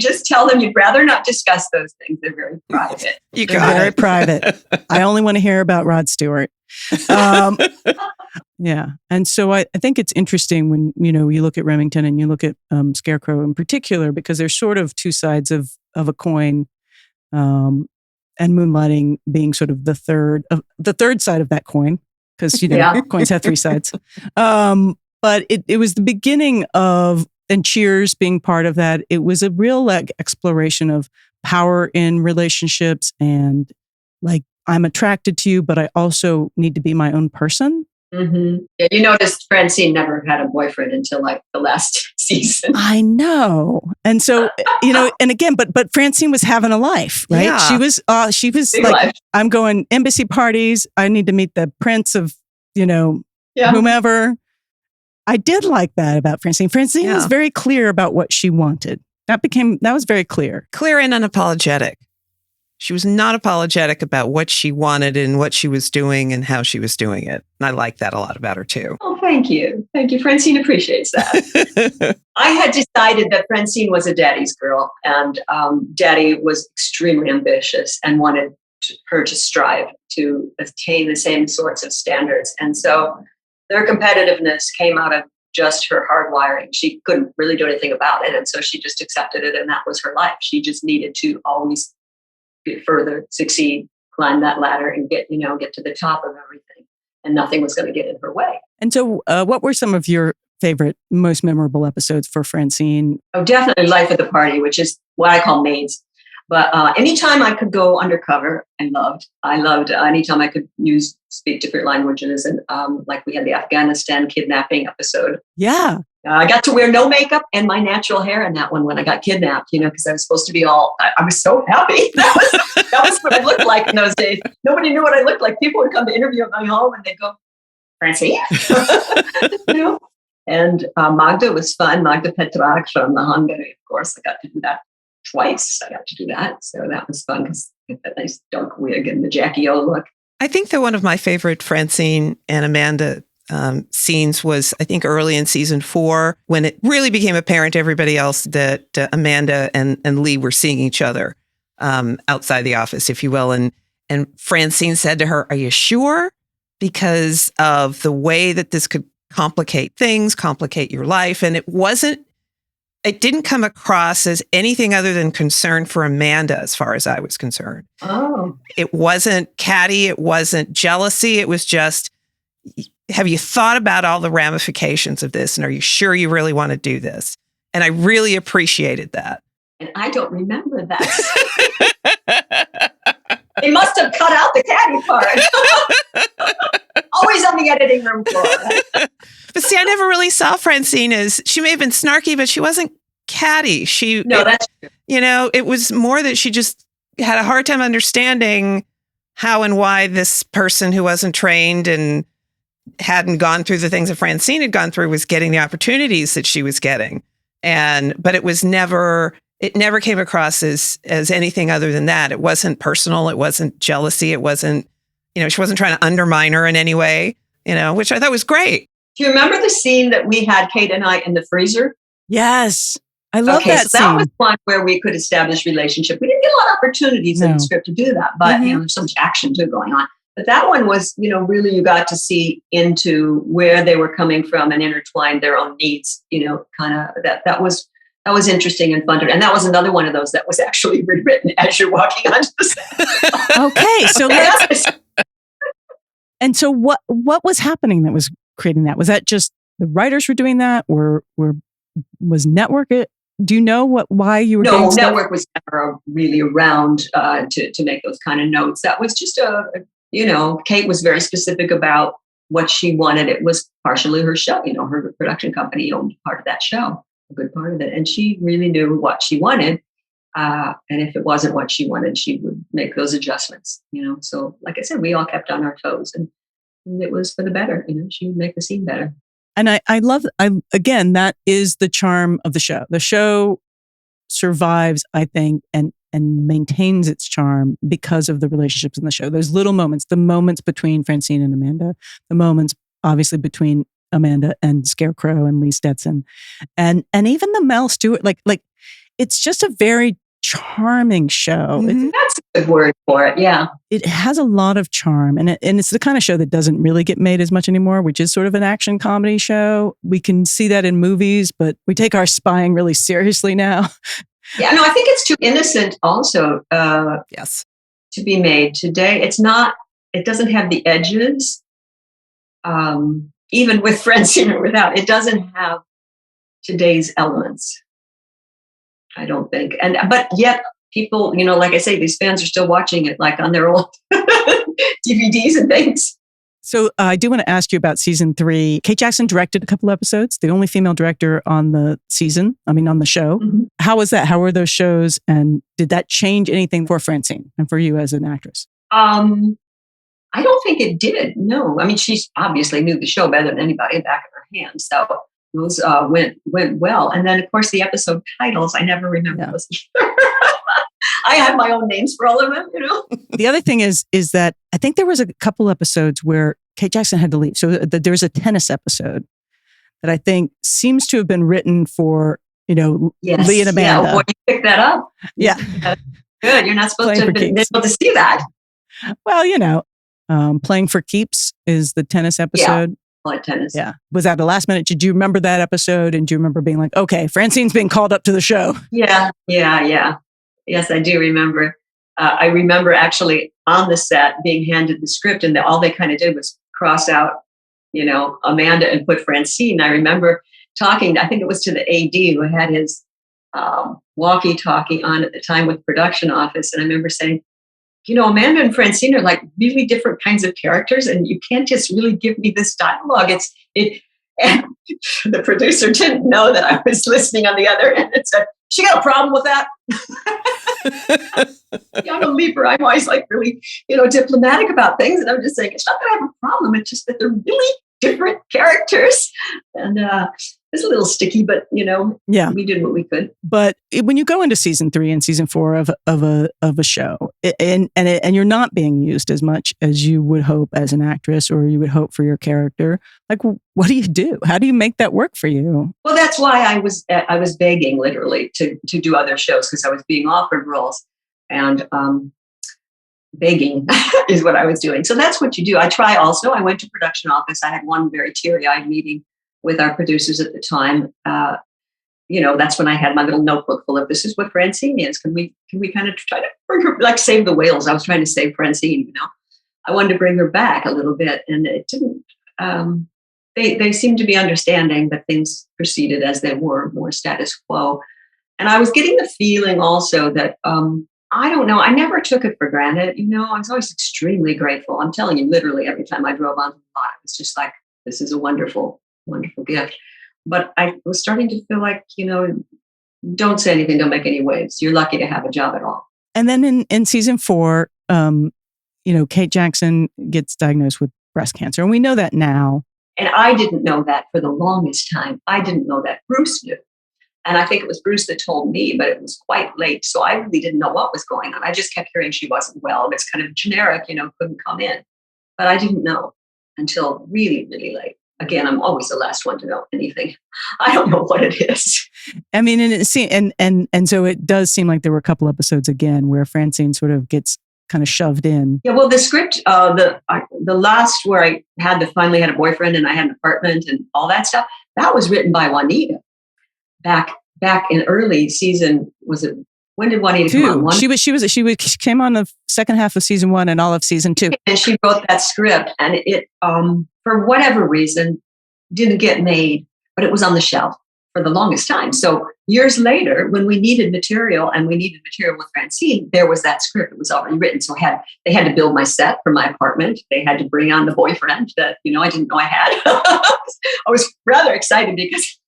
just tell them you'd rather not discuss those things. They're very private. They're very private. I only want to hear about Rod Stewart. Yeah. And so I think it's interesting when, you look at Remington and you look at Scarecrow in particular, because there's sort of two sides of a coin, and moonlighting being sort of the third side of that coin, because, coins have three sides. But it was the beginning of, and Cheers being part of that. It was a real exploration of power in relationships and like, I'm attracted to you, but I also need to be my own person. Mm-hmm. Yeah, you noticed Francine never had a boyfriend until like the last season. I know. And so, and again, but Francine was having a life, right? Yeah. She was Big like, life. I'm going embassy parties. I need to meet the prince of, whomever. I did like that about Francine. Francine was very clear about what she wanted. That was very clear. Clear and unapologetic. She was not apologetic about what she wanted and what she was doing and how she was doing it. And I like that a lot about her too. Oh, thank you. Thank you. Francine appreciates that. I had decided that Francine was a daddy's girl, and daddy was extremely ambitious and wanted her to strive to attain the same sorts of standards. And so their competitiveness came out of just her hardwiring. She couldn't really do anything about it. And so she just accepted it. And that was her life. She just needed to always get further, succeed, climb that ladder and get to the top of everything. And nothing was going to get in her way. And so what were some of your favorite, most memorable episodes for Francine? Oh, definitely Life at the Party, which is what I call Maids. But anytime I could go undercover, I loved anytime I could speak different languages. And like we had the Afghanistan kidnapping episode. Yeah. I got to wear no makeup and my natural hair in that one when I got kidnapped, because I was supposed to be I was so happy. That was what I looked like in those days. Nobody knew what I looked like. People would come to interview at my home and they'd go, Francine, you know. And Magda was fun. Magda Petrák from Hungary, of course. I got to do that twice. I got to do that. So that was fun because that nice dark wig and the Jackie O look. I think that one of my favorite Francine and Amanda scenes was, I think, early in season 4, when it really became apparent to everybody else that Amanda and Lee were seeing each other outside the office, if you will. And Francine said to her, "Are you sure? Because of the way that this could complicate things, complicate your life." And it didn't come across as anything other than concern for Amanda, as far as I was concerned. Oh. It wasn't catty. It wasn't jealousy. It was just, have you thought about all the ramifications of this? And are you sure you really want to do this? And I really appreciated that. And I don't remember that. They must have cut out the catty part. Always on the editing room floor. But see, I never really saw Francine as, she may have been snarky, but she wasn't catty. That's true. You know, it was more that she just had a hard time understanding how and why this person who wasn't trained and hadn't gone through the things that Francine had gone through was getting the opportunities that she was getting. But it never came across as anything other than that. It wasn't personal. It wasn't jealousy. It wasn't, she wasn't trying to undermine her in any way, which I thought was great. Do you remember the scene that we had, Kate and I, in the freezer? Yes. I love that scene. That was one where we could establish relationship. We didn't get a lot of opportunities in the script to do that, but there's so much action too going on. But that one was, really you got to see into where they were coming from and intertwine their own needs, kind of that was interesting and fun. And that was another one of those that was actually rewritten as you're walking onto the set. Okay. So let's... And so what was happening that was creating that? Was that just the writers were doing that, or was network it? Do you know why you were doing stuff? Network was never really around to make those kind of notes. That was just Kate was very specific about what she wanted. It was partially her show. Her production company owned part of that show, a good part of it. And she really knew what she wanted. And if it wasn't what she wanted, she would make those adjustments, So like I said, we all kept on our toes and it was for the better. She would make the scene better. And again, that is the charm of the show. The show survives, I think, and maintains its charm because of the relationships in the show. Those little moments, the moments between Francine and Amanda, the moments obviously between Amanda and Scarecrow and Lee Stetson, and even the Mel Stewart, like it's just a very charming show. Mm-hmm. That's a good word for it. Yeah. It has a lot of charm, and it's the kind of show that doesn't really get made as much anymore, which is sort of an action comedy show. We can see that in movies, but we take our spying really seriously now. Yeah, no, I think it's too innocent also yes, to be made today. It doesn't have the edges, even with Francine or without. It doesn't have today's elements, I don't think. But yet people, like I say, these fans are still watching it like on their old DVDs and things. So I do want to ask you about season 3. Kate Jackson directed a couple episodes, the only female director on the show. Mm-hmm. How was that? How were those shows? And did that change anything for Francine and for you as an actress? I don't think it did. No. I mean, she obviously knew the show better than anybody back in her hands. So those went well. And then, of course, the episode titles, I never remember those. I have my own names for all of them, The other thing is that I think there was a couple episodes where Kate Jackson had to leave. So there's a tennis episode that I think seems to have been written for, yes. Lee and Amanda. Yeah, well, you picked that up. Yeah. Good. You're not supposed to have been able to see that. Well, Playing for Keeps is the tennis episode. Yeah. Tennis. Yeah. Was that the last minute? Did you remember that episode? And do you remember being like, okay, Francine's being called up to the show? Yeah. Yes, I do remember. I remember actually on the set being handed the script, and all they kind of did was cross out, Amanda and put Francine. I remember talking, I think it was to the AD who had his walkie-talkie on at the time with production office. And I remember saying, Amanda and Francine are like really different kinds of characters, and you can't just really give me this dialogue. And the producer didn't know that I was listening on the other end and said, she got a problem with that. I'm a leaper. I'm always like really, diplomatic about things. And I'm just saying, it's not that I have a problem. It's just that they're really different characters. And it's a little sticky, but we did what we could. But when you go into season 3 and season 4 of a show, and you're not being used as much as you would hope as an actress, or you would hope for your character, like, what do you do? How do you make that work for you? Well, that's why I was begging literally to do other shows, because I was being offered roles, and begging is what I was doing. So that's what you do. I went to production office. I had one very teary-eyed meeting with our producers at the time. That's when I had my little notebook full of, this is what Francine is. Can we kind of try to bring her, like save the whales? I was trying to save Francine, I wanted to bring her back a little bit, and it didn't, they seemed to be understanding that things proceeded as they were, more status quo. And I was getting the feeling also that, I don't know, I never took it for granted. I was always extremely grateful. I'm telling you, literally every time I drove onto the lot, it was just like, this is a wonderful, wonderful gift. But I was starting to feel like, don't say anything, don't make any waves. You're lucky to have a job at all. And then in season 4, Kate Jackson gets diagnosed with breast cancer. And we know that now. And I didn't know that for the longest time. I didn't know that. Bruce knew. And I think it was Bruce that told me, but it was quite late. So I really didn't know what was going on. I just kept hearing she wasn't well. It's kind of generic, couldn't come in. But I didn't know until really, really late. Again, I'm always the last one to know anything. I don't know what it is. I mean, and so it does seem like there were a couple episodes again where Francine sort of gets kind of shoved in. Yeah, well, the script, the last where I finally had a boyfriend and I had an apartment and all that stuff, that was written by Juanita back in early season. Was it? When did Juanita come on? She came on the second half of season 1 and all of season 2. And she wrote that script, and it for whatever reason didn't get made, but it was on the shelf for the longest time. So years later, when we needed material with Francine, there was that script. It was already written. So they had to build my set for my apartment. They had to bring on the boyfriend that I didn't know I had. I was rather excited because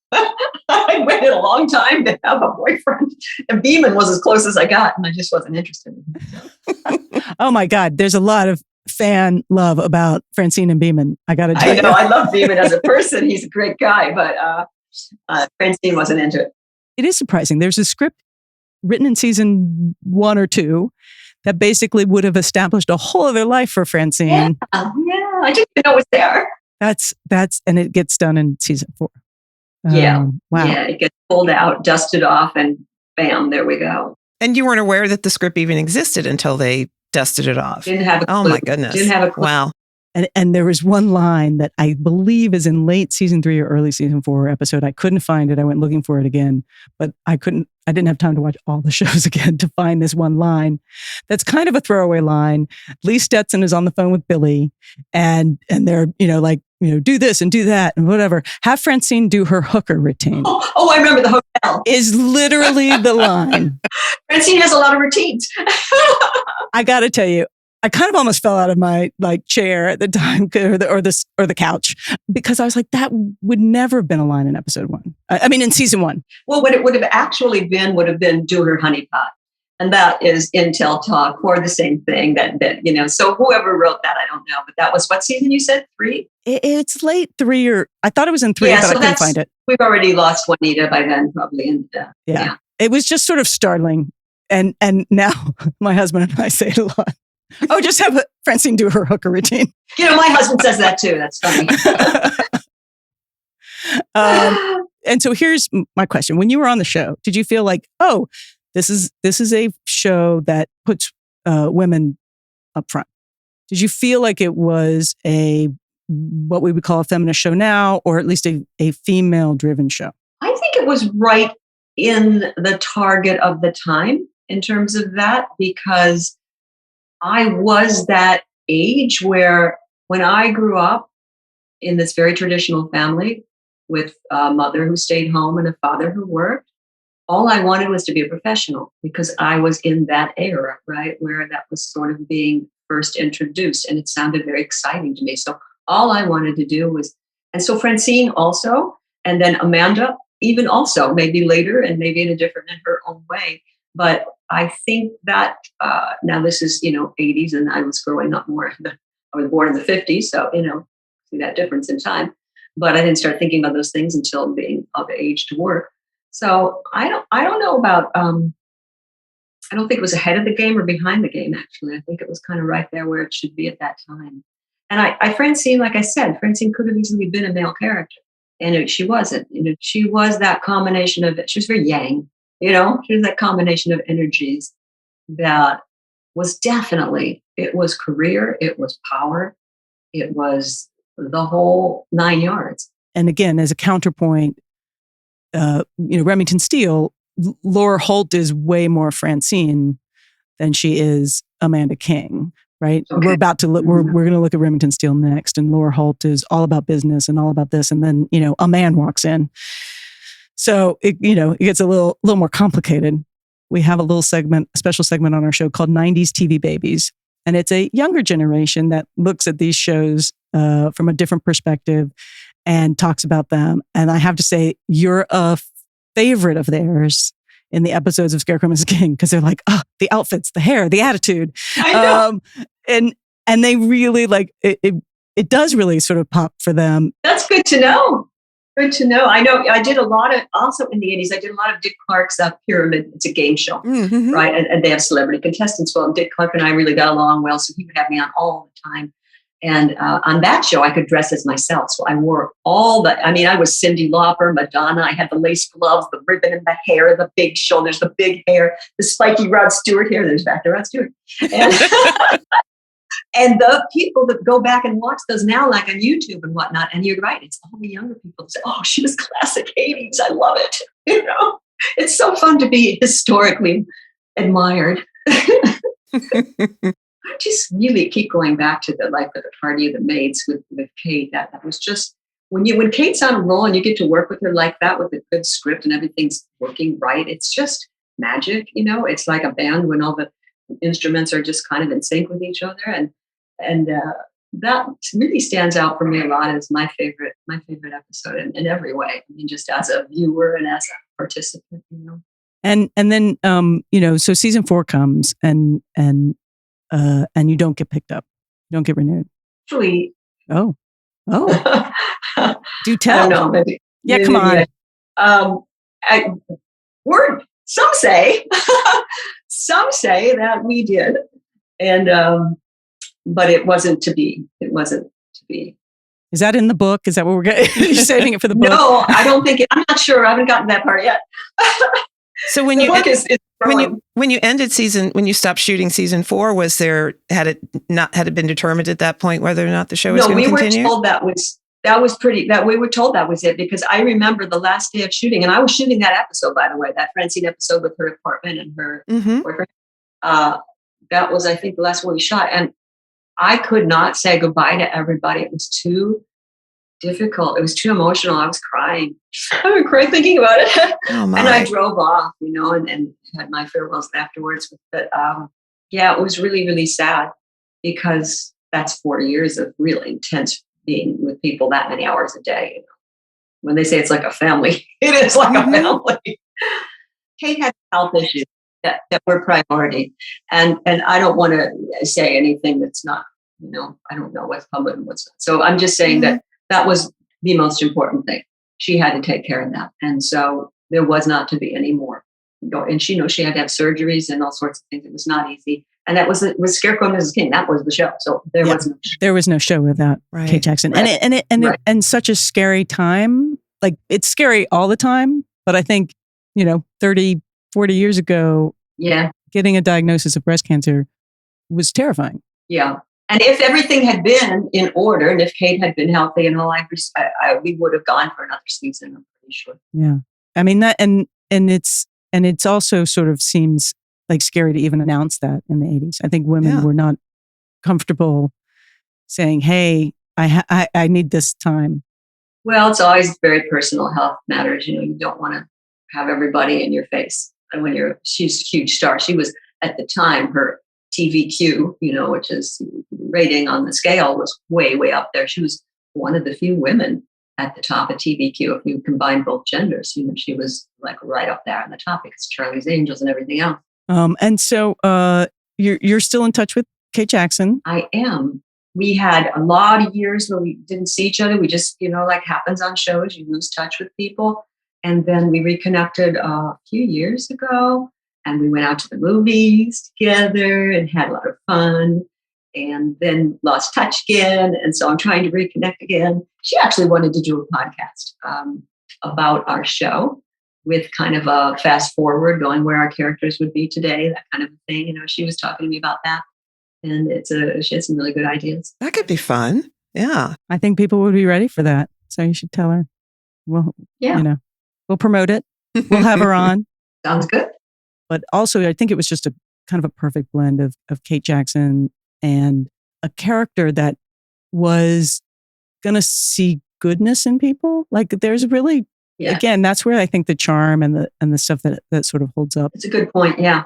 I waited a long time to have a boyfriend, and Beeman was as close as I got, and I just wasn't interested in him. Oh my God, there's a lot of fan love about Francine and Beeman. I got to tell you. I know, I love Beeman as a person. He's a great guy, but Francine wasn't into it. It is surprising. There's a script written in season 1 or 2 that basically would have established a whole other life for Francine. Yeah, I didn't even know it was there. And it gets done in season 4. Yeah. Wow. Yeah, it gets pulled out, dusted off, and bam, there we go. And you weren't aware that the script even existed until they dusted it off. Didn't have a clue. Oh my goodness. Didn't have a clue. Wow. And there was one line that I believe is in late season 3 or early season 4 episode. I couldn't find it. I went looking for it again, but I didn't have time to watch all the shows again to find this one line. That's kind of a throwaway line. Lee Stetson is on the phone with Billy and they're, do this and do that and whatever. Have Francine do her hooker routine. Oh, I remember the hotel. Is literally the line. Francine has a lot of routines. I got to tell you, I kind of almost fell out of my chair at the time, or the couch, because I was like, that would never have been a line in episode 1. In season 1. Well, what it would have actually been would have been do her honeypot, and that is Intel talk for the same thing. That So whoever wrote that, I don't know, but that was what season you said? 3. It's late 3, or I thought it was in 3, but I couldn't find it. We've already lost Juanita by then, probably. And, yeah, it was just sort of startling, and now my husband and I say it a lot. Oh, just have Francine do her hooker routine. My husband says that too. That's funny. And so here's my question. When you were on the show, did you feel like, oh, this is a show that puts women up front? Did you feel like it was what we would call a feminist show now, or at least a female-driven show? I think it was right in the target of the time in terms of that, because I was that age where when I grew up in this very traditional family with a mother who stayed home and a father who worked, all I wanted was to be a professional, because I was in that era, right, where that was sort of being first introduced, and it sounded very exciting to me. So all I wanted to do was, and so Francine also, and then Amanda even also, maybe later and maybe in her own way. But I think that now this is, 80s, and I was growing up more. I was born in the 50s, so, see that difference in time. But I didn't start thinking about those things until being of age to work. So I don't know about, I don't think it was ahead of the game or behind the game, actually. I think it was kind of right there where it should be at that time. And Francine, like I said, Francine could have easily been a male character. And she wasn't. She was that combination of, she was very yang, she was that combination of energies that was definitely, it was career, it was power, it was the whole 9 yards. And again, as a counterpoint, Remington Steele, Laura Holt is way more Francine than she is Amanda King, right? Okay. We're about to look, we're going to look at Remington Steele next, and Laura Holt is all about business and all about this. And then, a man walks in. So it gets a little more complicated. We have a special segment on our show called 90s TV Babies. And it's a younger generation that looks at these shows from a different perspective and talks about them. And I have to say, you're a favorite of theirs in the episodes of Scarecrow and Mrs. King, because they're like, the outfits, the hair, the attitude. I know. And they really it does really sort of pop for them. That's good to know. Good to know. I know I did a lot of, also in the 80s, I did a lot of Dick Clark's Pyramid. It's a game show, right? And they have celebrity contestants. Well, Dick Clark and I really got along well, so he would have me on all the time. And on that show, I could dress as myself. So I wore I was Cyndi Lauper, Madonna. I had the lace gloves, the ribbon in the hair, the big shoulders, the big hair, the spiky Rod Stewart hair. There's back to Rod Stewart. And, and the people that go back and watch those now, like on YouTube and whatnot, and you're right, it's all the younger people that say, oh, she was classic 80s. I love it. It's so fun to be historically admired. I just really keep going back to the Life of the Party of the Maids with Kate. That was just, when Kate's on a roll and you get to work with her like that with a good script and everything's working right, it's just magic. It's like a band when all the instruments are just kind of in sync with each other. And that really stands out for me a lot as my favorite episode in every way. I mean, just as a viewer and as a participant, And then, so season 4 comes and you don't get picked up. You don't get renewed. Actually. Oh. Do tell. I don't know. Maybe, come on. Some say that we did. And, but it wasn't to be. It wasn't to be. Is that in the book? Is that what we're getting? You're saving it for the book? No, I don't think I'm not sure. I haven't gotten that part yet. So when you stopped shooting season 4, had it been determined at that point whether or not the show was going to continue? No, we were told we were told that was it, because I remember the last day of shooting, and I was shooting that episode, by the way, that Francine episode with her apartment and her boyfriend. That was, I think, the last one we shot, and I could not say goodbye to everybody. It was too difficult. It was too emotional. I was crying. I would cry thinking about it. Oh, and I drove off, and had my farewells afterwards. But it was really, really sad, because that's 4 years of really intense being with people that many hours a day. When they say it's like a family, it is like a family. Kate had health issues that were priority. And I don't want to say anything that's not, I don't know what's public and what's not. So I'm just saying that was the most important thing. She had to take care of that. And so there was not to be any more. And she had to have surgeries and all sorts of things. It was not easy. And that was Scarecrow and Mrs. King. That was the show. So there was no show. There was no show without Kate Jackson. Right. And such a scary time. Like, it's scary all the time. But I think, 30, 40 years ago, getting a diagnosis of breast cancer was terrifying. Yeah. And if everything had been in order, and if Kate had been healthy and all, we would have gone for another season, I'm pretty sure. Yeah. I mean, that, and it's also sort of seems like scary to even announce that in the 80s. I think women were not comfortable saying, hey, I need this time. Well, it's always very personal health matters. You don't want to have everybody in your face. And when she's a huge star. She was, at the time, her TVQ, which is rating on the scale, was way, way up there. She was one of the few women at the top of TVQ. If you combine both genders, she was like right up there on the top, because Charlie's Angels and everything else. And so you're still in touch with Kate Jackson? I am. we had a lot of years where we didn't see each other. We just, like happens on shows, you lose touch with people. And then we reconnected a few years ago, and we went out to the movies together and had a lot of fun, and then lost touch again. And so I'm trying to reconnect again. She actually wanted to do a podcast about our show with kind of a fast forward, going where our characters would be today, that kind of thing. She was talking to me about that. And she has some really good ideas. That could be fun. Yeah. I think people would be ready for that. So you should tell her. Well, we'll promote it. We'll have her on. Sounds good. But also, I think it was just a kind of a perfect blend of Kate Jackson and a character that was going to see goodness in people. Like there's really, again, that's where I think the charm and the stuff that sort of holds up. It's a good point. Yeah.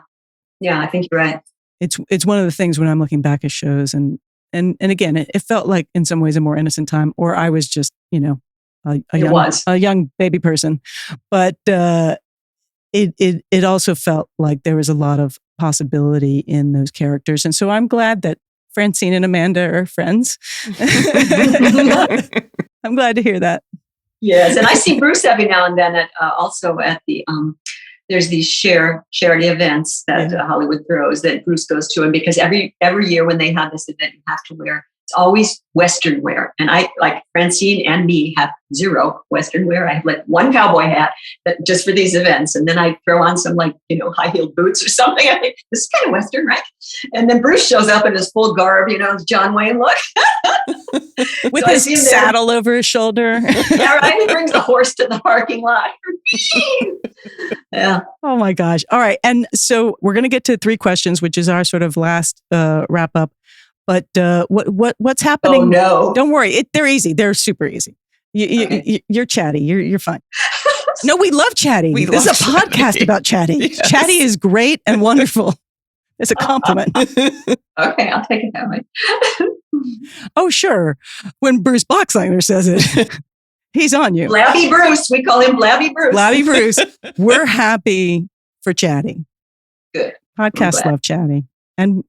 Yeah, I think you're right. It's one of the things when I'm looking back at shows and again, it felt like in some ways a more innocent time, or I was just, a young baby person, but it also felt like there was a lot of possibility in those characters. And so I'm glad that Francine and Amanda are friends. I'm glad to hear that. Yes. And I see Bruce every now and then also at the, there's these charity events that Hollywood throws that Bruce goes to. And because every year when they have this event, you have to wear, it's always Western wear. And I, like Francine and me, have zero Western wear. I have like one cowboy hat just for these events. And then I throw on some high-heeled boots or something. I think this is kind of Western, right? And then Bruce shows up in his full garb, John Wayne look. With so his saddle over his shoulder. Yeah, right. He brings the horse to the parking lot. Yeah. Oh my gosh. All right. And so we're going to get to 3 questions, which is our sort of last wrap up. But what's happening? Oh no! Don't worry. They're easy. They're super easy. You're chatty. You're fine. No, we love chatty. This is a podcast about chatty. Yes. Chatty is great and wonderful. It's a compliment. Okay, I'll take it that way. Oh, sure. When Bruce Boxleitner says it, he's on you. Blabby Bruce. We call him Blabby Bruce. Blabby Bruce. We're happy for chatty. Good. Podcasts love chatty. And,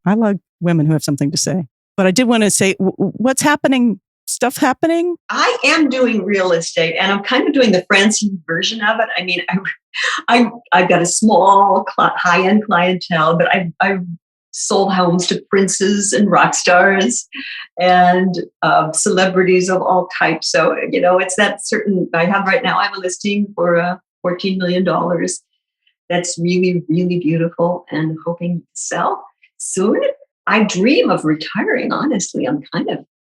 I love women who have something to say. But I did want to say, what's happening? Stuff happening? I am doing real estate, and I'm kind of doing the Francine version of it. I mean, I've got a small high-end clientele, but I've sold homes to princes and rock stars and celebrities of all types. So, it's that certain, I have a listing for $14 million. That's really, really beautiful and hoping to sell soon. I dream of retiring, honestly.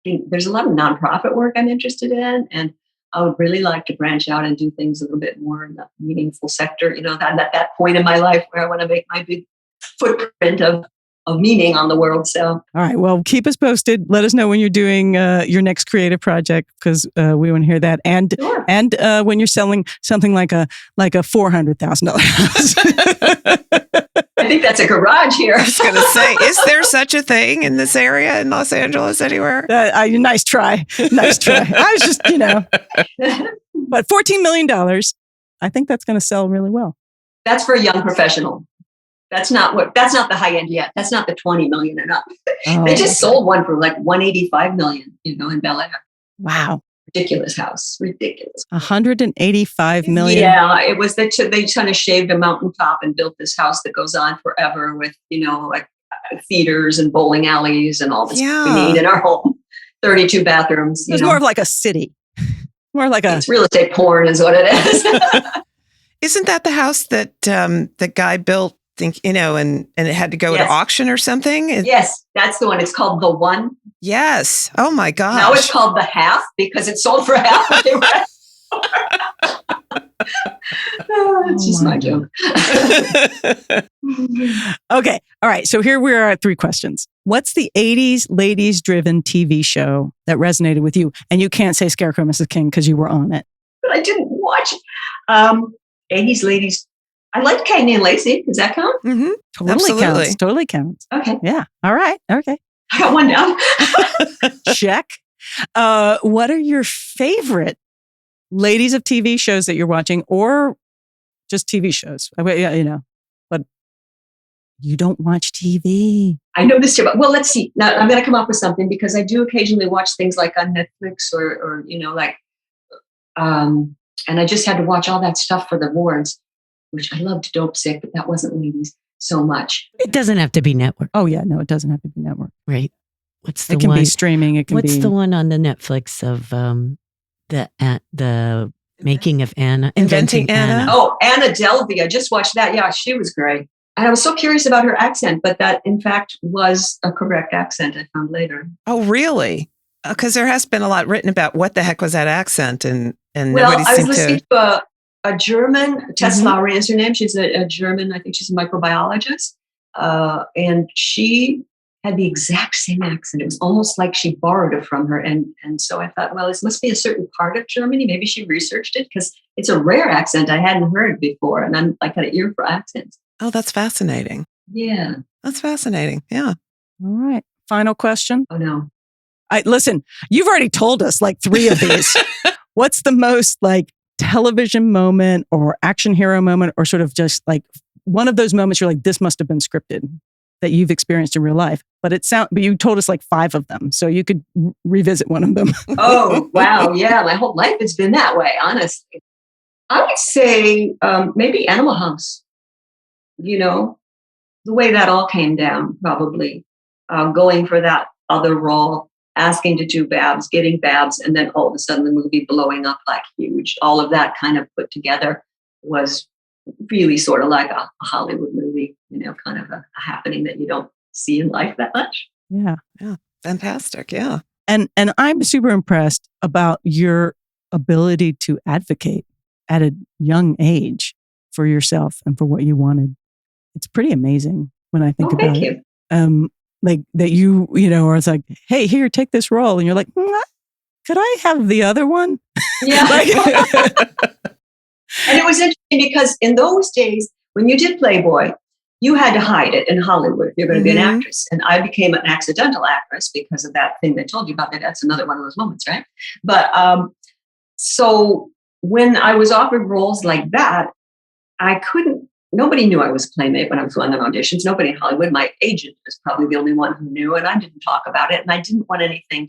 There's a lot of nonprofit work I'm interested in, and I would really like to branch out and do things a little bit more in the meaningful sector. I'm at that point in my life where I want to make my big footprint of meaning on the world. So, all right. Well, keep us posted. Let us know when you're doing your next creative project, because we want to hear that. And sure. And when you're selling something like a $400,000 house. I think that's a garage here. I was going to say, is there such a thing in this area in Los Angeles anywhere? Nice try. Nice try. I was just, but $14 million, I think that's going to sell really well. That's for a young professional. That's not the high end yet. That's not the 20 million and up. Oh, they just sold one for like 185 million, in Bel Air. Wow. Ridiculous house. Ridiculous. 185 million. Yeah, it was they kind of shaved a mountaintop and built this house that goes on forever with, like theaters and bowling alleys and all this we need in our home. 32 bathrooms. It's more of like a city. More like it's real estate porn is what it is. Isn't that the house that the guy built? And it had to go to auction or something? Yes, that's the one. It's called The One. Yes. Oh my gosh. Now it's called The Half because it sold for half. It's just my joke. Okay. All right. So here we are at 3 questions. What's the 80s ladies-driven TV show that resonated with you? And you can't say Scarecrow and Mrs. King because you were on it. But I didn't watch it. 80s ladies. I liked Cagney and Lacey. Does that count? Mm-hmm. Totally counts. Okay. Yeah. All right. Okay. I got one down. Check. What are your favorite ladies of TV shows that you're watching, or just TV shows? But You don't watch TV. I noticed it. Well, let's see. Now I'm going to come up with something because I do occasionally watch things like on Netflix or and I just had to watch all that stuff for the awards, which I loved Dope Sick, but that wasn't ladies so much. It doesn't have to be network. Oh yeah, no, it doesn't have to be network. Right. What's the It can one? be streaming. It can What's be. the one on the Netflix of the making of Anna? Inventing Anna? Oh, Anna Delvey. I just watched that. Yeah, she was great. And I was so curious about her accent, but that in fact was a correct accent I found later. Oh, really? Because there has been a lot written about what the heck was that accent, and well, nobody I was seemed listening to a German, Tess Mhm. Lowry is her name. She's a German, I think she's a microbiologist. And she had the exact same accent. It was almost like she borrowed it from her. And so I thought, well, this must be a certain part of Germany. Maybe she researched it because it's a rare accent I hadn't heard before. And I'm like an ear for accents. Oh, that's fascinating. Yeah. That's fascinating. Yeah. All right. Final question. Oh, no. Listen, you've already told us like 3 of these. What's the most like television moment or action hero moment or sort of just like one of those moments you're like, this must have been scripted that you've experienced in real life? But you told us like 5 of them. So you could revisit one of them. Oh, wow. Yeah. My whole life has been that way, honestly. I would say maybe Animal House. You know, the way that all came down, probably going for that other role, asking to do Babs, getting Babs, and then all of a sudden the movie blowing up like huge. All of that kind of put together was really sort of like a Hollywood movie, you know, kind of a happening that you don't see in life that much. Yeah. Yeah. Fantastic. Yeah. And I'm super impressed about your ability to advocate at a young age for yourself and for what you wanted. It's pretty amazing when I think about it. Like that you know, or it's like, hey, here, take this role. And you're like, could I have the other one? Yeah. And it was interesting because in those days, when you did Playboy, you had to hide it in Hollywood if you're going to be an actress. And I became an accidental actress because of that thing they told you about. That's another one of those moments, right? But so when I was offered roles like that, nobody knew I was a Playmate when I was going on auditions. Nobody in Hollywood. My agent was probably the only one who knew, and I didn't talk about it. And I didn't want anything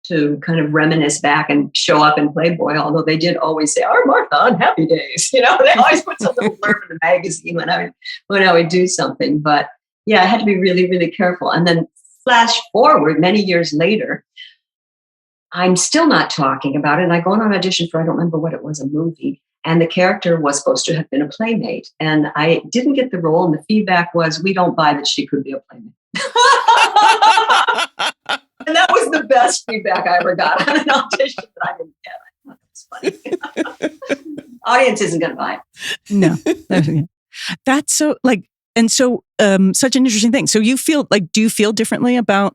to kind of reminisce back and show up in Playboy, although they did always say, "Our Martha on Happy Days." You know, they always put some little blurb in the magazine when I would do something. But yeah, I had to be really, really careful. And then flash forward many years later, I'm still not talking about it. And I go on an audition for, I don't remember what it was, a movie. And the character was supposed to have been a Playmate. And I didn't get the role. And the feedback was, we don't buy that she could be a Playmate. And that was the best feedback I ever got on an audition that I didn't get. I thought that was funny. Audience isn't going to buy it. No. That's so like, and so such an interesting thing. So you feel like, do you feel differently about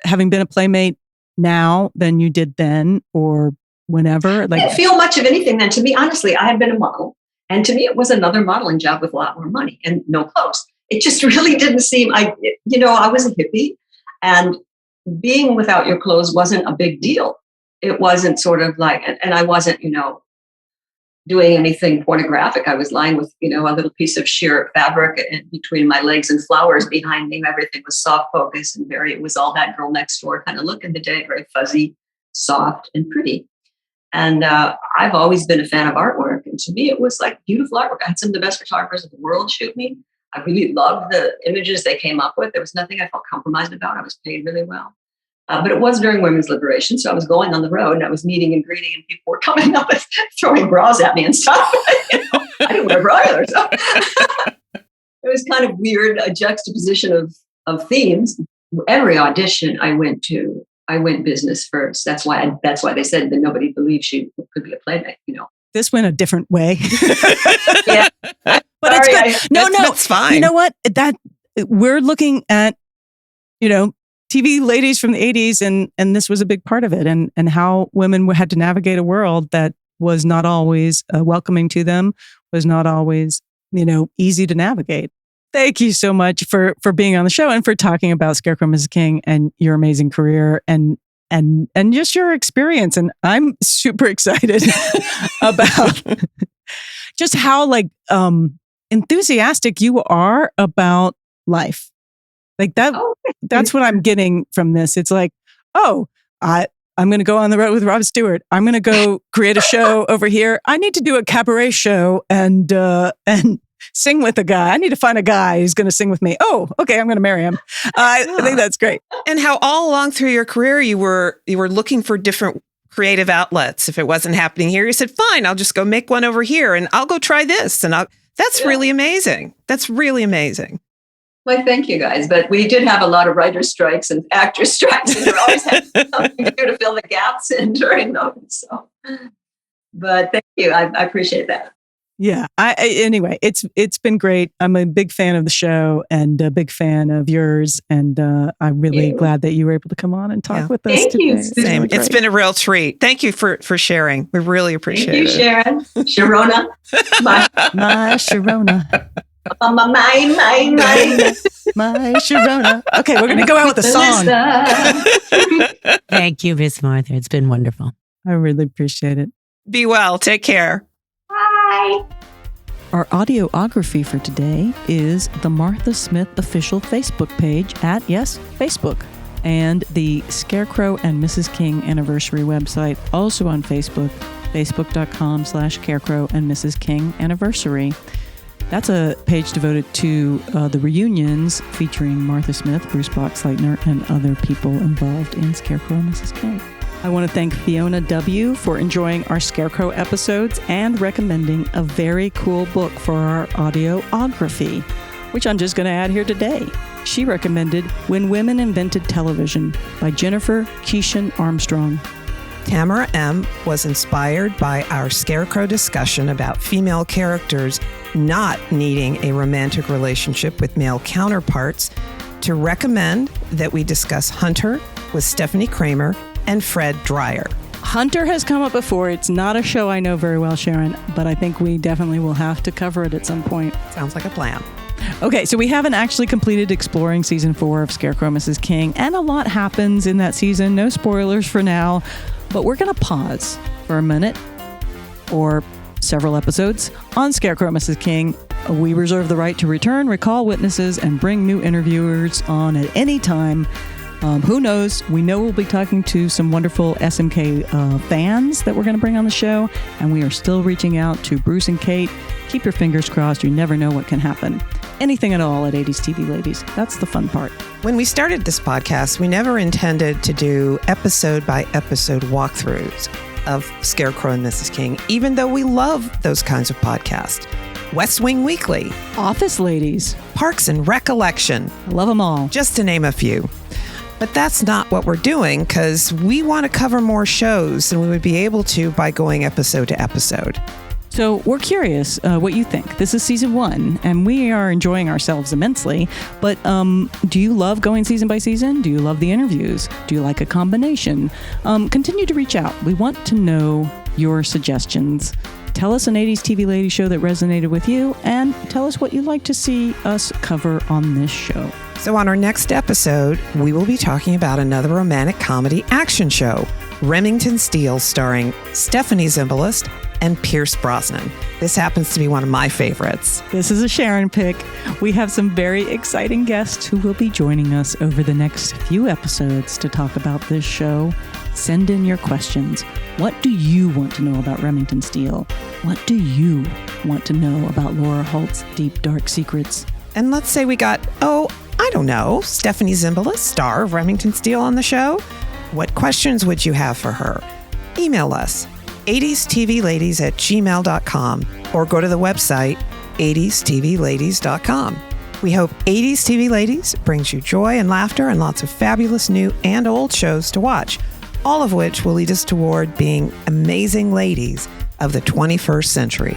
having been a Playmate now than you did then or whenever? Like, I didn't feel much of anything then. To me, honestly, I had been a model. And to me, it was another modeling job with a lot more money and no clothes. It just really didn't seem, I was a hippie, and being without your clothes wasn't a big deal. It wasn't sort of like, and I wasn't, doing anything pornographic. I was lying with, a little piece of sheer fabric between my legs and flowers behind me. Everything was soft focus and it was all that girl next door kind of look in the day, very fuzzy, soft and pretty. And I've always been a fan of artwork. And to me, it was like beautiful artwork. I had some of the best photographers in the world shoot me. I really loved the images they came up with. There was nothing I felt compromised about. I was paid really well. But it was during women's liberation. So I was going on the road and I was meeting and greeting, and people were coming up and throwing bras at me and stuff. I didn't wear a bra either. So it was kind of weird, a juxtaposition of themes. Every audition I went business first. That's why they said that nobody believed she could be a Playmate, This went a different way. Yeah. But Sorry, it's good. No, that's fine. You know what? That we're looking at, TV ladies from the 80s, and this was a big part of it, and how women had to navigate a world that was not always welcoming to them, was not always, easy to navigate. Thank you so much for being on the show and for talking about Scarecrow and Mrs. King and your amazing career and just your experience. And I'm super excited about just how enthusiastic you are about life. Like that. That's what I'm getting from this. It's like, I'm going to go on the road with Rod Stewart. I'm going to go create a show over here. I need to do a cabaret show and sing with a guy. I need to find a guy who's going to sing with me. Oh, okay. I'm going to marry him. I think that's great. And how all along through your career, you were looking for different creative outlets. If it wasn't happening here, you said, fine, I'll just go make one over here and I'll go try this. And that's really amazing. That's really amazing. Well, thank you guys. But we did have a lot of writer strikes and actor strikes, and there always had something to do to fill the gaps in during those. So, but thank you. I appreciate that. Yeah. Anyway, it's been great. I'm a big fan of the show and a big fan of yours. And I'm really glad that you were able to come on and talk with us today. Same. It's been a real treat. Thank you for sharing. We really appreciate it. Thank you, Sharon. Sharona. My Sharona. My Sharona. Okay, we're going to go out with a song. Thank you, Miss Martha. It's been wonderful. I really appreciate it. Be well. Take care. Bye. Our audiography for today is the Martha Smith official Facebook page at, Facebook. And the Scarecrow and Mrs. King anniversary website, also on Facebook, facebook.com/Scarecrow and Mrs. King anniversary. That's a page devoted to the reunions featuring Martha Smith, Bruce Boxleitner, and other people involved in Scarecrow and Mrs. King. I want to thank Fiona W. for enjoying our Scarecrow episodes and recommending a very cool book for our audiography, which I'm just going to add here today. She recommended When Women Invented Television by Jennifer Keeshan Armstrong. Tamara M. was inspired by our Scarecrow discussion about female characters not needing a romantic relationship with male counterparts to recommend that we discuss Hunter with Stephanie Kramer and Fred Dreyer. Hunter has come up before. It's not a show I know very well, Sharon, but I think we definitely will have to cover it at some point. Sounds like a plan. Okay, so we haven't actually completed exploring season 4 of Scarecrow and Mrs. King, and a lot happens in that season. No spoilers for now, but we're going to pause for a minute or several episodes on Scarecrow and Mrs. King. We reserve the right to return, recall witnesses, and bring new interviewers on at any time. Who knows? We know we'll be talking to some wonderful SMK fans that we're going to bring on the show, and we are still reaching out to Bruce and Kate. Keep your fingers crossed. You never know what can happen. Anything at all at 80s TV Ladies. That's the fun part. When we started this podcast, we never intended to do episode-by-episode walkthroughs of Scarecrow and Mrs. King, even though we love those kinds of podcasts. West Wing Weekly, Office Ladies, Parks and Recollection. I love them all. Just to name a few. But that's not what we're doing, because we want to cover more shows than we would be able to by going episode to episode. So we're curious what you think. This is season 1, and we are enjoying ourselves immensely. But do you love going season by season? Do you love the interviews? Do you like a combination? Continue to reach out. We want to know your suggestions. Tell us an 80s TV lady show that resonated with you, and tell us what you'd like to see us cover on this show. So on our next episode, we will be talking about another romantic comedy action show, Remington Steele, starring Stephanie Zimbalist and Pierce Brosnan. This happens to be one of my favorites. This is a Sharon pick. We have some very exciting guests who will be joining us over the next few episodes to talk about this show. Send in your questions. What do you want to know about Remington Steele? What do you want to know about Laura Holt's deep, dark secrets? And let's say we got, Stephanie Zimbalist, star of Remington Steele, on the show. What questions would you have for her? Email us, 80stvladies@gmail.com, or go to the website, 80stvladies.com. We hope 80s TV Ladies brings you joy and laughter and lots of fabulous new and old shows to watch, all of which will lead us toward being amazing ladies of the 21st century.